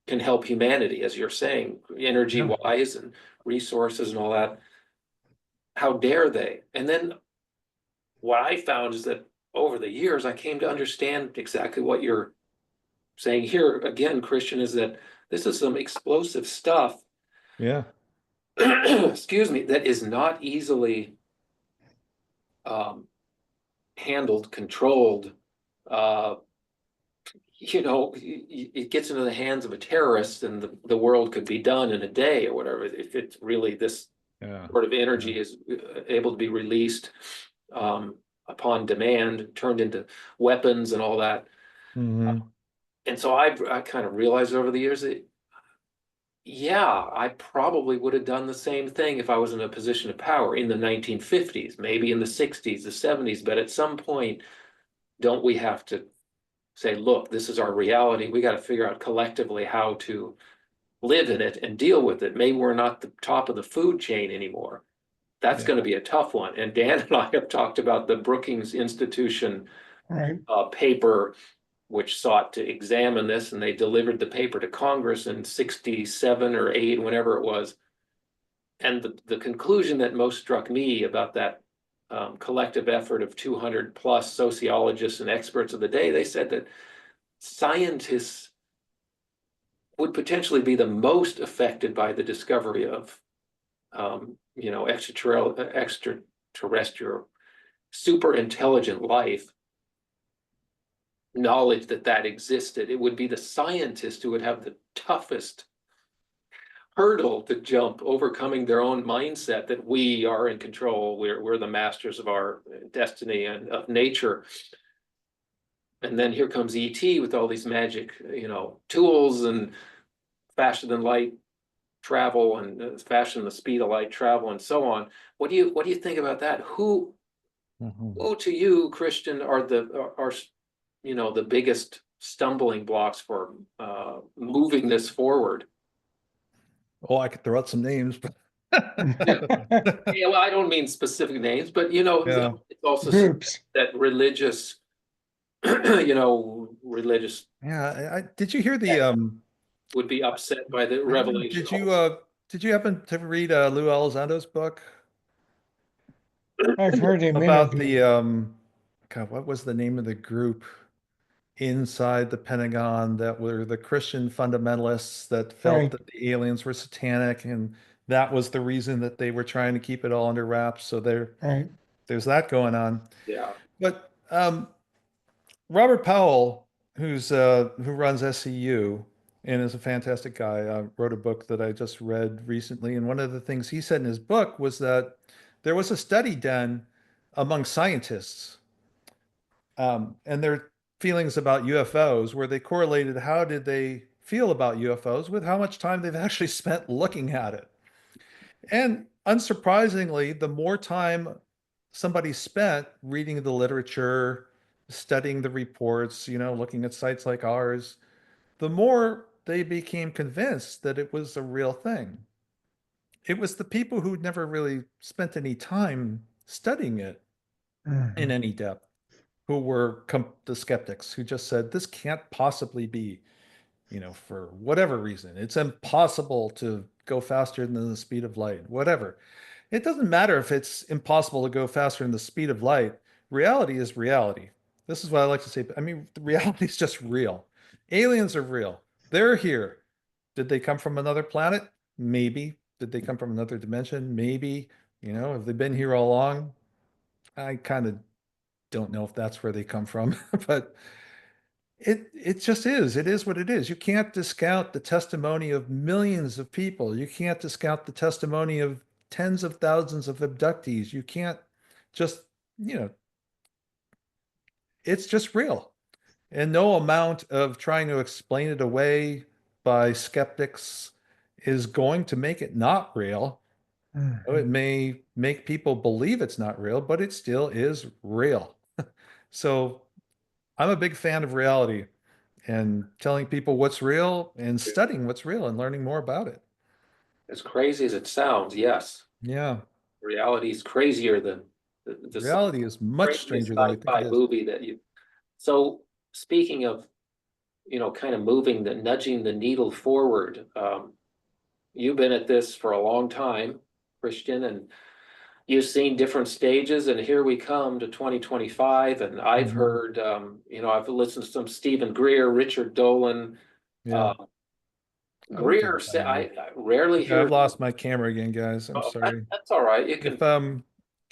can help humanity, as you're saying, energy Yeah. wise and resources and all that? How dare they? And then what I found is that over the years, I came to understand exactly what you're saying here again, Christian, is that this is some explosive stuff, Yeah. excuse me, that is not easily um, handled, controlled, uh, it gets into the hands of a terrorist, and the world could be done in a day or whatever. If it's really this sort of energy is able to be released upon demand, turned into weapons and all that. And so I kind of realized over the years that, yeah, I probably would have done the same thing if I was in a position of power in the 1950s, maybe in the 60s, the 70s. But at some point, don't we have to say, look, this is our reality. We got to figure out collectively how to live in it and deal with it. Maybe we're not the top of the food chain anymore. That's going to be a tough one. And Dan and I have talked about the Brookings Institution paper, which sought to examine this, and they delivered the paper to Congress in 67 or 8, whenever it was. And the conclusion that most struck me about that collective effort of 200 plus sociologists and experts of the day, they said that scientists would potentially be the most affected by the discovery of extraterrestrial super intelligent life, knowledge that existed. It would be the scientists who would have the toughest hurdle to jump, overcoming their own mindset that we are in control, we're the masters of our destiny and of nature. And then here comes ET with all these magic, tools and faster than light travel and faster than the speed of light travel and so on. What do you think about that? Who to you, Christian, are the biggest stumbling blocks for moving this forward? Oh, I could throw out some names, but Yeah, well, I don't mean specific names, but it's also groups that religious, religious. Yeah, did you hear the would be upset by the revelation. Did you happen to read Lou Elizondo's book I've heard him about interview. the God, what was the name of the group inside the Pentagon that were the Christian fundamentalists that felt that the aliens were satanic, and that was the reason that they were trying to keep it all under wraps. So there's that going on. Yeah. But Robert Powell, who runs SCU and is a fantastic guy, wrote a book that I just read recently. And one of the things he said in his book was that there was a study done among scientists and their feelings about UFOs, where they correlated how did they feel about UFOs with how much time they've actually spent looking at it. And unsurprisingly, the more time somebody spent reading the literature, studying the reports, looking at sites like ours, the more they became convinced that it was a real thing. It was the people who'd never really spent any time studying it in any depth who were the skeptics, who just said, this can't possibly be, for whatever reason. It's impossible to go faster than the speed of light, whatever. It doesn't matter if it's impossible to go faster than the speed of light. Reality is reality. This is what I like to say. I mean, reality is just real. Aliens are real. They're here. Did they come from another planet? Maybe. Did they come from another dimension? Maybe. Have they been here all along? I kind of don't know if that's where they come from, but it just is. It is what it is. You can't discount the testimony of millions of people. You can't discount the testimony of tens of thousands of abductees. You can't just, it's just real. And no amount of trying to explain it away by skeptics is going to make it not real. It may make people believe it's not real, but it still is real. So I'm a big fan of reality and telling people what's real and studying what's real and learning more about it. As crazy as it sounds, yes. Yeah. Reality is crazier than the reality is much stranger than we think it is. movie that you. So speaking of, kind of nudging the needle forward, you've been at this for a long time, Christian, and you've seen different stages, and here we come to 2025, and I've heard, I've listened to some Stephen Greer, Richard Dolan. Greer said, I rarely hear. I've lost my camera again, guys. I'm sorry. That's all right. You can.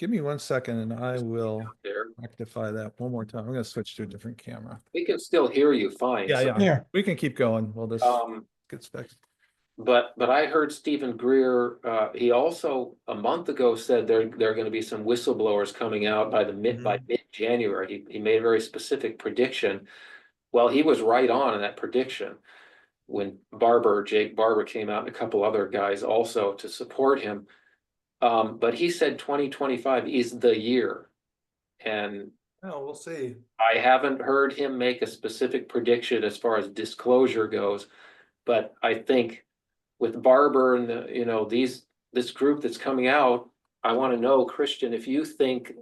Give me 1 second and I will there. rectify that one more time. I'm going to switch to a different camera. We can still hear you fine. Yeah, so, yeah. Yeah. We can keep going. We'll just get fixed. But I heard Stephen Greer, he also a month ago said there are going to be some whistleblowers coming out by mid-January. He made a very specific prediction. Well, he was right on in that prediction when Jake Barber came out and a couple other guys also to support him. But he said 2025 is the year. And Oh, we'll see. I haven't heard him make a specific prediction as far as disclosure goes, but I think with Barber and this group that's coming out, I want to know, Christian, if you think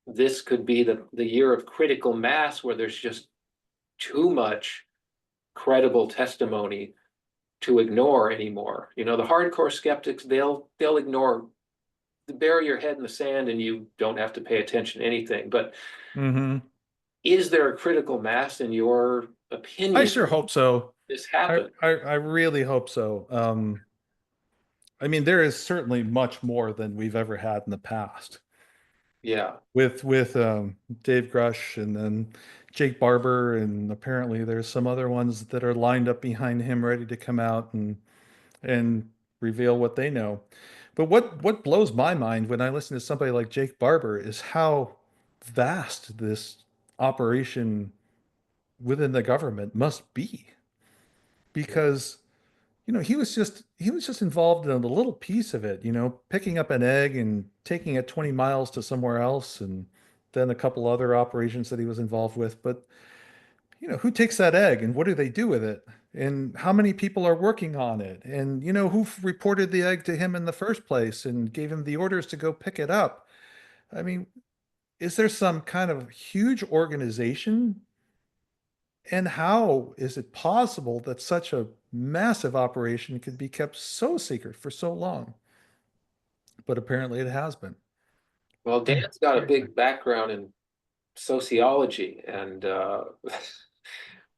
this could be the year of critical mass where there's just too much credible testimony to ignore anymore. The hardcore skeptics, they'll ignore, bury your head in the sand and you don't have to pay attention to anything. But is there a critical mass in your opinion? I sure hope so. This happened. I really hope so. I mean, there is certainly much more than we've ever had in the past. Yeah. With Dave Grush and then Jake Barber, and apparently there's some other ones that are lined up behind him ready to come out and reveal what they know. But what blows my mind when I listen to somebody like Jake Barber is how vast this operation within the government must be. Because he was just involved in a little piece of it, picking up an egg and taking it 20 miles to somewhere else, and then a couple other operations that he was involved with. But, who takes that egg and what do they do with it? And how many people are working on it? And, who reported the egg to him in the first place and gave him the orders to go pick it up? I mean, is there some kind of huge organization? And how is it possible that such a massive operation could be kept so secret for so long? But apparently it has been. Well, Dan's got a big background in sociology, and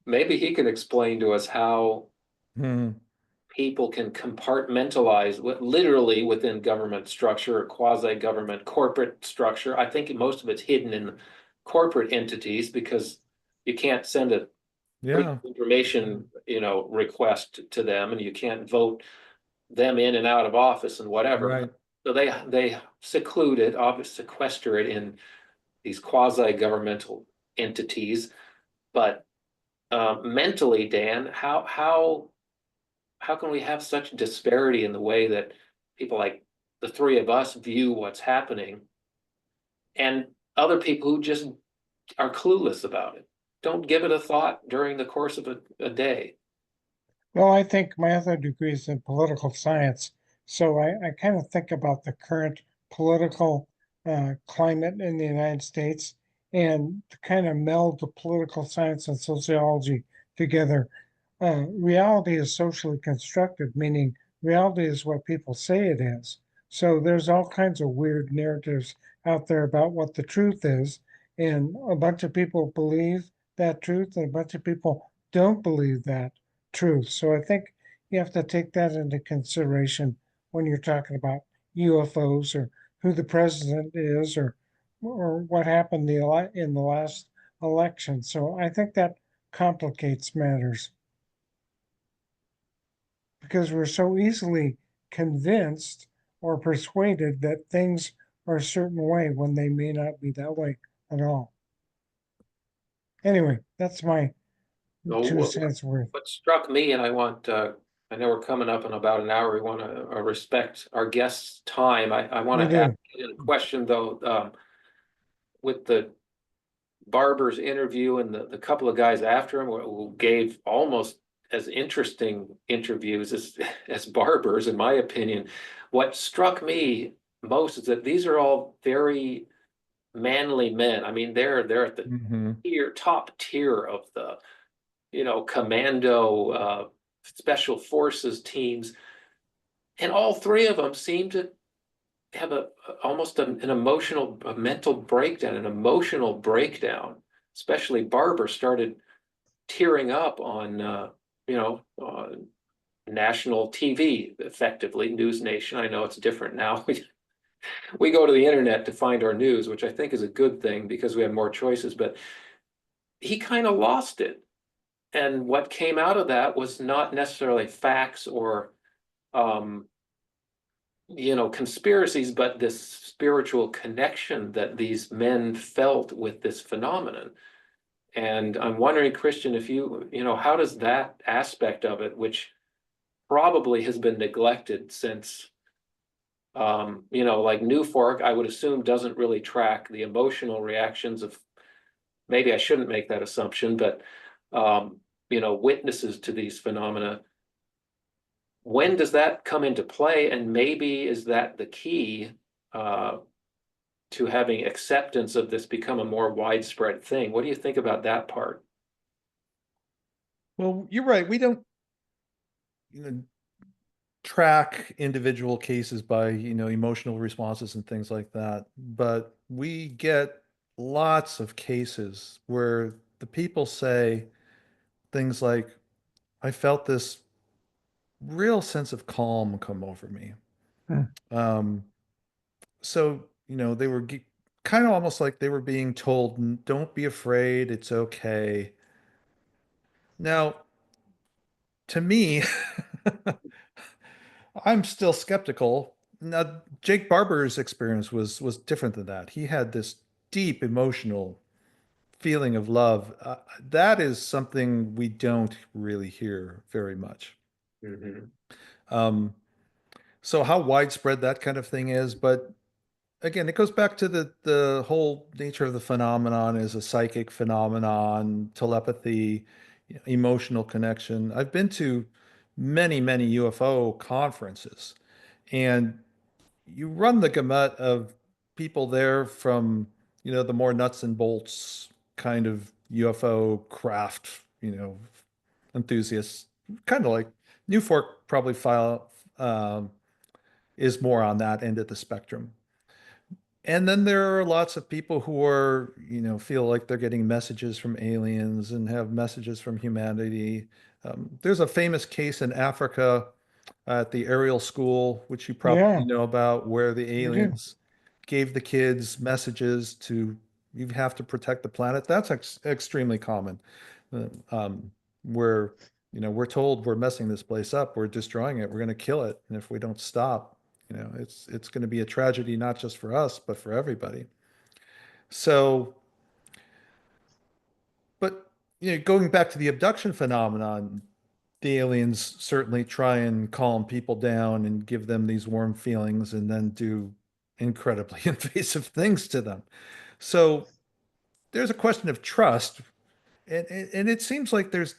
maybe he can explain to us how people can compartmentalize literally within government structure or quasi-government corporate structure. I think most of it's hidden in corporate entities because you can't send a information request to them, and you can't vote them in and out of office and whatever. Right. So they sequester it in these quasi-governmental entities. But mentally, Dan, how can we have such disparity in the way that people like the three of us view what's happening, and other people who just are clueless about it, don't give it a thought during the course of a day? Well, I think my other degree is in political science. So I kind of think about the current political climate in the United States and to kind of meld the political science and sociology together. Reality is socially constructed, meaning reality is what people say it is. So there's all kinds of weird narratives out there about what the truth is. And a bunch of people believe that truth, and a bunch of people don't believe that truth. So I think you have to take that into consideration when you're talking about UFOs or who the president is or what happened in the last election. So I think that complicates matters because we're so easily convinced or persuaded that things are a certain way when they may not be that way at all. Anyway, that's my 2 cents worth. What struck me, and I know we're coming up in about an hour. We want to respect our guests' time. I want to ask you a question though, with the Barber's interview and the couple of guys after him who gave almost as interesting interviews as Barber's, in my opinion. What struck me most is that these are all very manly men. I mean, they're at the top tier of the commando special forces teams, and all three of them seem to have almost an mental breakdown, an emotional breakdown. Especially Barber started tearing up on national TV, effectively News Nation. I know it's different now. we go to the internet to find our news, which I think is a good thing because we have more choices, but he kind of lost it. And what came out of that was not necessarily facts or um, conspiracies, but this spiritual connection that these men felt with this phenomenon. And I'm wondering, Christian, if how does that aspect of it, which probably has been neglected since, like NUFORC, I would assume doesn't really track the emotional reactions of, maybe I shouldn't make that assumption, but, witnesses to these phenomena. When does that come into play? And maybe is that the key uh, to having acceptance of this become a more widespread thing? What do you think about that part? Well, you're right. We don't, you know, track individual cases by, emotional responses and things like that. But we get lots of cases where the people say things like, I felt this real sense of calm come over me. Hmm. Um, so, they were kind of almost like they were being told, Don't be afraid, it's okay." Now, to me, I'm still skeptical. Now, Jake Barber's experience was different than that. He had this deep emotional feeling of love. That is something we don't really hear very much. Mhm. Um, so how widespread that kind of thing is, but again, it goes back to the whole nature of the phenomenon as a psychic phenomenon, telepathy, emotional connection. I've been to many, many UFO conferences, and you run the gamut of people there from, the more nuts and bolts kind of UFO craft, enthusiasts, kind of like Newfork probably um, is more on that end of the spectrum. And then there are lots of people who are, feel like they're getting messages from aliens and have messages from humanity. There's a famous case in Africa at the Ariel School, which you probably Yeah, know about, where the we do. aliens gave the kids messages to, you have to protect the planet. That's extremely common. Uh, um, where, we're told we're messing this place up, we're destroying it, we're going to kill it. And if we don't stop, it's going to be a tragedy, not just for us, but for everybody. So, but, going back to the abduction phenomenon, the aliens certainly try and calm people down and give them these warm feelings and then do incredibly invasive things to them. So there's a question of trust. And it seems like there's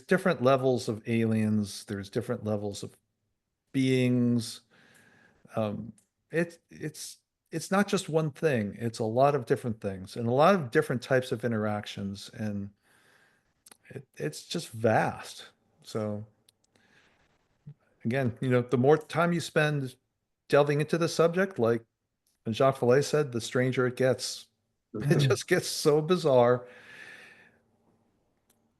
different levels of aliens, there's different levels of beings. Um, it's not just one thing, it's a lot of different things and a lot of different types of interactions. And it's just vast. So again, the more time you spend delving into the subject, like Jacques Vallée said, the stranger it gets. It Mhm. just gets so bizarre.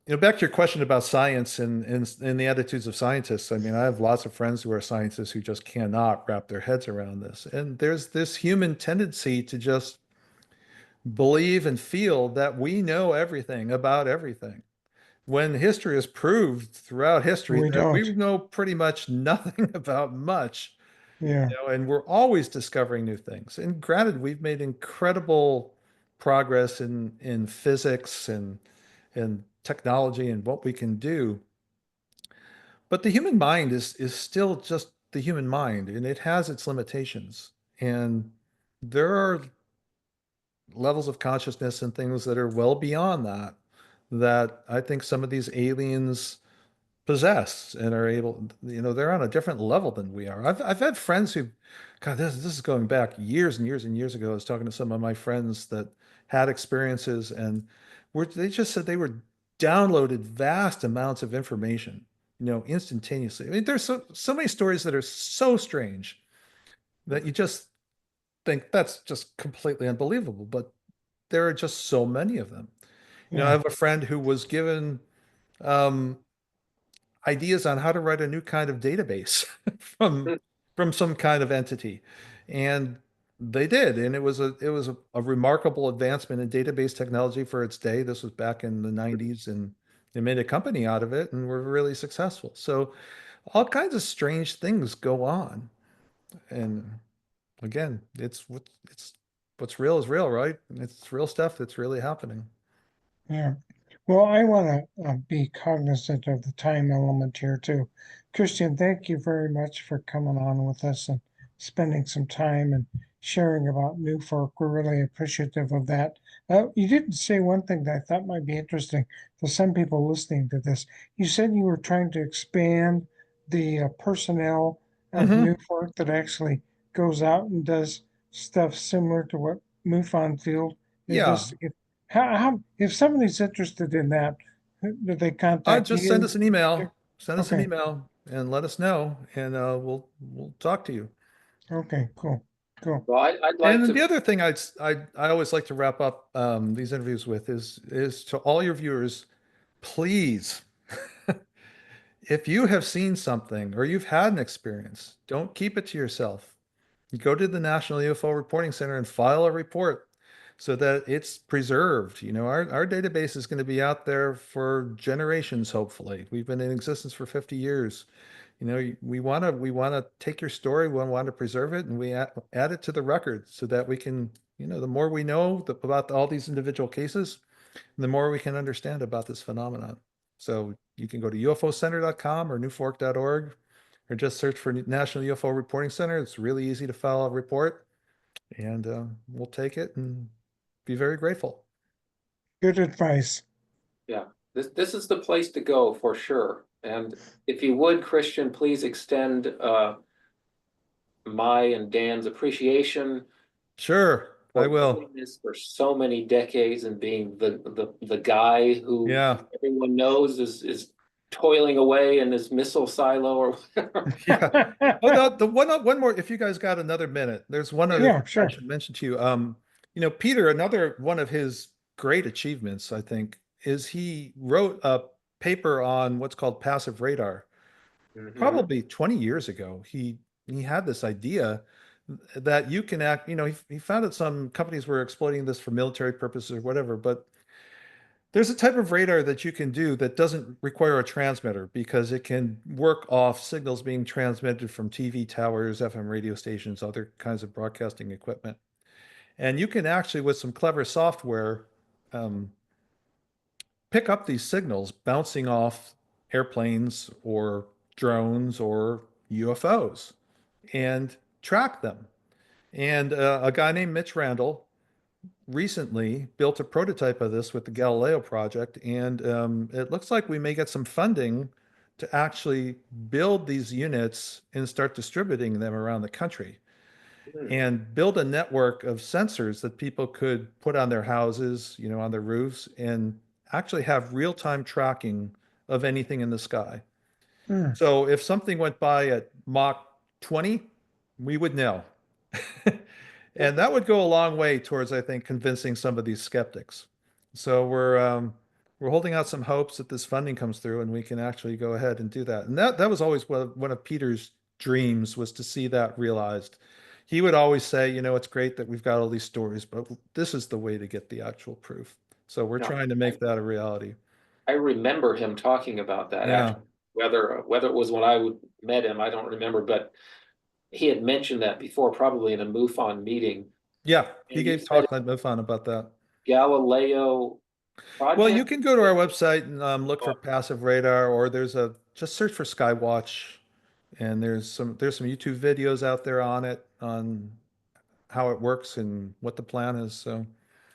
Back to your question about science and the attitudes of scientists. I mean, I have lots of friends who are scientists who just cannot wrap their heads around this. And there's this human tendency to just believe and feel that we know everything about everything, when history has proved throughout history We that we don't. know pretty much nothing about much. Yeah, And we're always discovering new things. And granted, we've made incredible progress in physics and technology and what we can do. But the human mind is still just the human mind, and it has its limitations. And there are levels of consciousness and things that are well beyond that I think some of these aliens possess and are able, they're on a different level than we are. I've had friends who, God, this is going back years and years and years ago. I was talking to some of my friends that had experiences, and they just said they were downloaded vast amounts of information, instantaneously. I mean, there's so many stories that are so strange that you just think that's just completely unbelievable, but there are just so many of them. I yeah. have a friend who was given um, ideas on how to write a new kind of database from from some kind of entity. And they did, and it was a remarkable advancement in database technology for its day. This was back in the 90s, and they made a company out of it and were really successful. So all kinds of strange things go on. And again, it's what's real is real, right? It's real stuff that's really happening. Yeah. Well, I want to be cognizant of the time element here too. Christian, thank you very much for coming on with us and spending some time and sharing about NUFORC. We're really appreciative of that. You didn't say one thing that I thought might be interesting to some people listening to this. You said you were trying to expand the personnel of Hmm. NUFORC that actually goes out and does stuff similar to what MUFON Field is Yeah. just to get if somebody's interested in that, do they contact Just send you? us an email. Send us an Okay, email and let us know, and we'll talk to you. okay, cool, cool. Well, I'd And like then to. the other thing I always like to wrap up these interviews with is to all your viewers, please, if you have seen something or you've had an experience, don't keep it to yourself. You go to the National UFO Reporting Center and file a report so that it's preserved. Our database is going to be out there for generations, hopefully. We've been in existence for 50 years. We want to take your story, we want to preserve it, and we add it to the record so that we can, the more we know about all these individual cases, the more we can understand about this phenomenon. So you can go to ufocenter.com or nuforc.org, or just search for National UFO Reporting Center. It's really easy to file a report, and we'll take it and be very grateful. Good advice. Yeah, this is the place to go for sure. And if you would, Christian, please extend my and Dan's appreciation Sure, I for will. doing this for so many decades and being the guy who Yeah. everyone knows is toiling away in his missile silo or whatever. Yeah. Oh, the one more, if you guys got another minute, there's one other Yeah. thing Yeah, I sure. should mention to you. Peter, another one of his great achievements, I think, is he wrote a paper on what's called passive radar. Mhm. Probably 20 years ago. He had this idea that you can act, he found that some companies were exploiting this for military purposes or whatever, but there's a type of radar that you can do that doesn't require a transmitter because it can work off signals being transmitted from TV towers, FM radio stations, other kinds of broadcasting equipment. And you can actually, with some clever software, um, pick up these signals bouncing off airplanes or drones or UFOs and track them. And a guy named Mitch Randall recently built a prototype of this with the Galileo project, and it looks like we may get some funding to actually build these units and start distributing them around the country Hmm. and build a network of sensors that people could put on their houses, on their roofs, and actually have real-time tracking of anything in the sky. Hmm. So if something went by at Mach 20, we would know. And that would go a long way towards, I think, convincing some of these skeptics. So we're holding out some hopes that this funding comes through and we can actually go ahead and do that. And that was always one of Peter's dreams, was to see that realized. He would always say, it's great that we've got all these stories, but this is the way to get the actual proof. So we're Yeah, trying to make that a reality. I remember him talking about that Yeah. actually. Whether it was when I would met him, I don't remember, but he had mentioned that before, probably in a MUFON meeting. Yeah. He And you gave said talks on MUFON about that. Galileo Well, you project. can go to our website and look for passive radar, or just search for Skywatch, and there's some YouTube videos out there on it, on how it works and what the plan is. So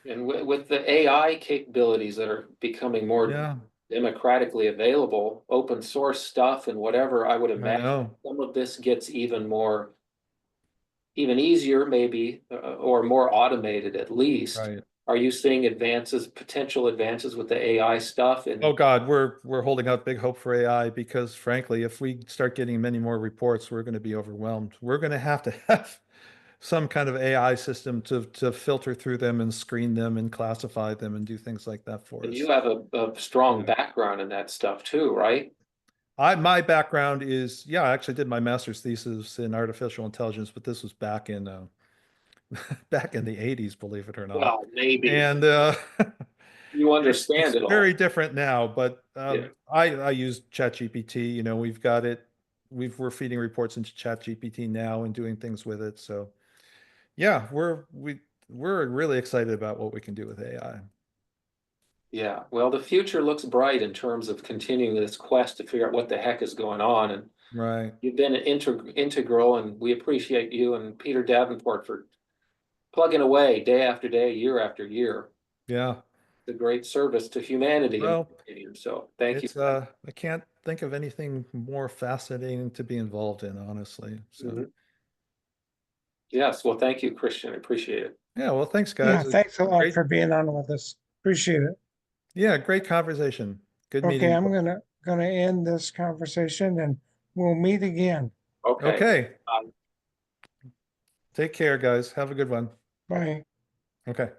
And with the AI capabilities that are becoming more yeah, democratically available, open source stuff and whatever, I would I imagine know. some of this gets even easier, maybe, or more automated at least. Right. Are you seeing potential advances with the AI stuff? Oh And God, we're holding out big hope for AI because frankly, if we start getting many more reports, we're going to be overwhelmed. We're going to have some kind of AI system to filter through them and screen them and classify them and do things like that for you us. have a strong Yeah. background in that stuff too, right? My background is, yeah, I actually did my master's thesis in artificial intelligence, but this was back in back in the 80s, believe it or not. Well, maybe And you understand it's it all. very different now, but Yeah. I use ChatGPT. You know, we've got it. We're feeding reports into ChatGPT now and doing things with it. So yeah, we're really excited about what we can do with AI. Yeah, well, the future looks bright in terms of continuing this quest to figure out what the heck is going on. And Right. you've been an integral, and we appreciate you and Peter Davenport for plugging away day after day, year after year. Yeah. The great service to humanity, in my Well, opinion. So thank you. it's I can't think of anything more fascinating to be involved in, honestly. So Mhm. Yes, well, thank you, Christian. I appreciate it. yeah, well, thanks Yeah, guys. thanks a lot Great. for being on with us. Appreciate it. Yeah, great conversation. Good meeting Okay, you. I'm gonna end this conversation and we'll meet again. Okay. Okay. Um, Take care, guys. Have a good one. Bye. Okay.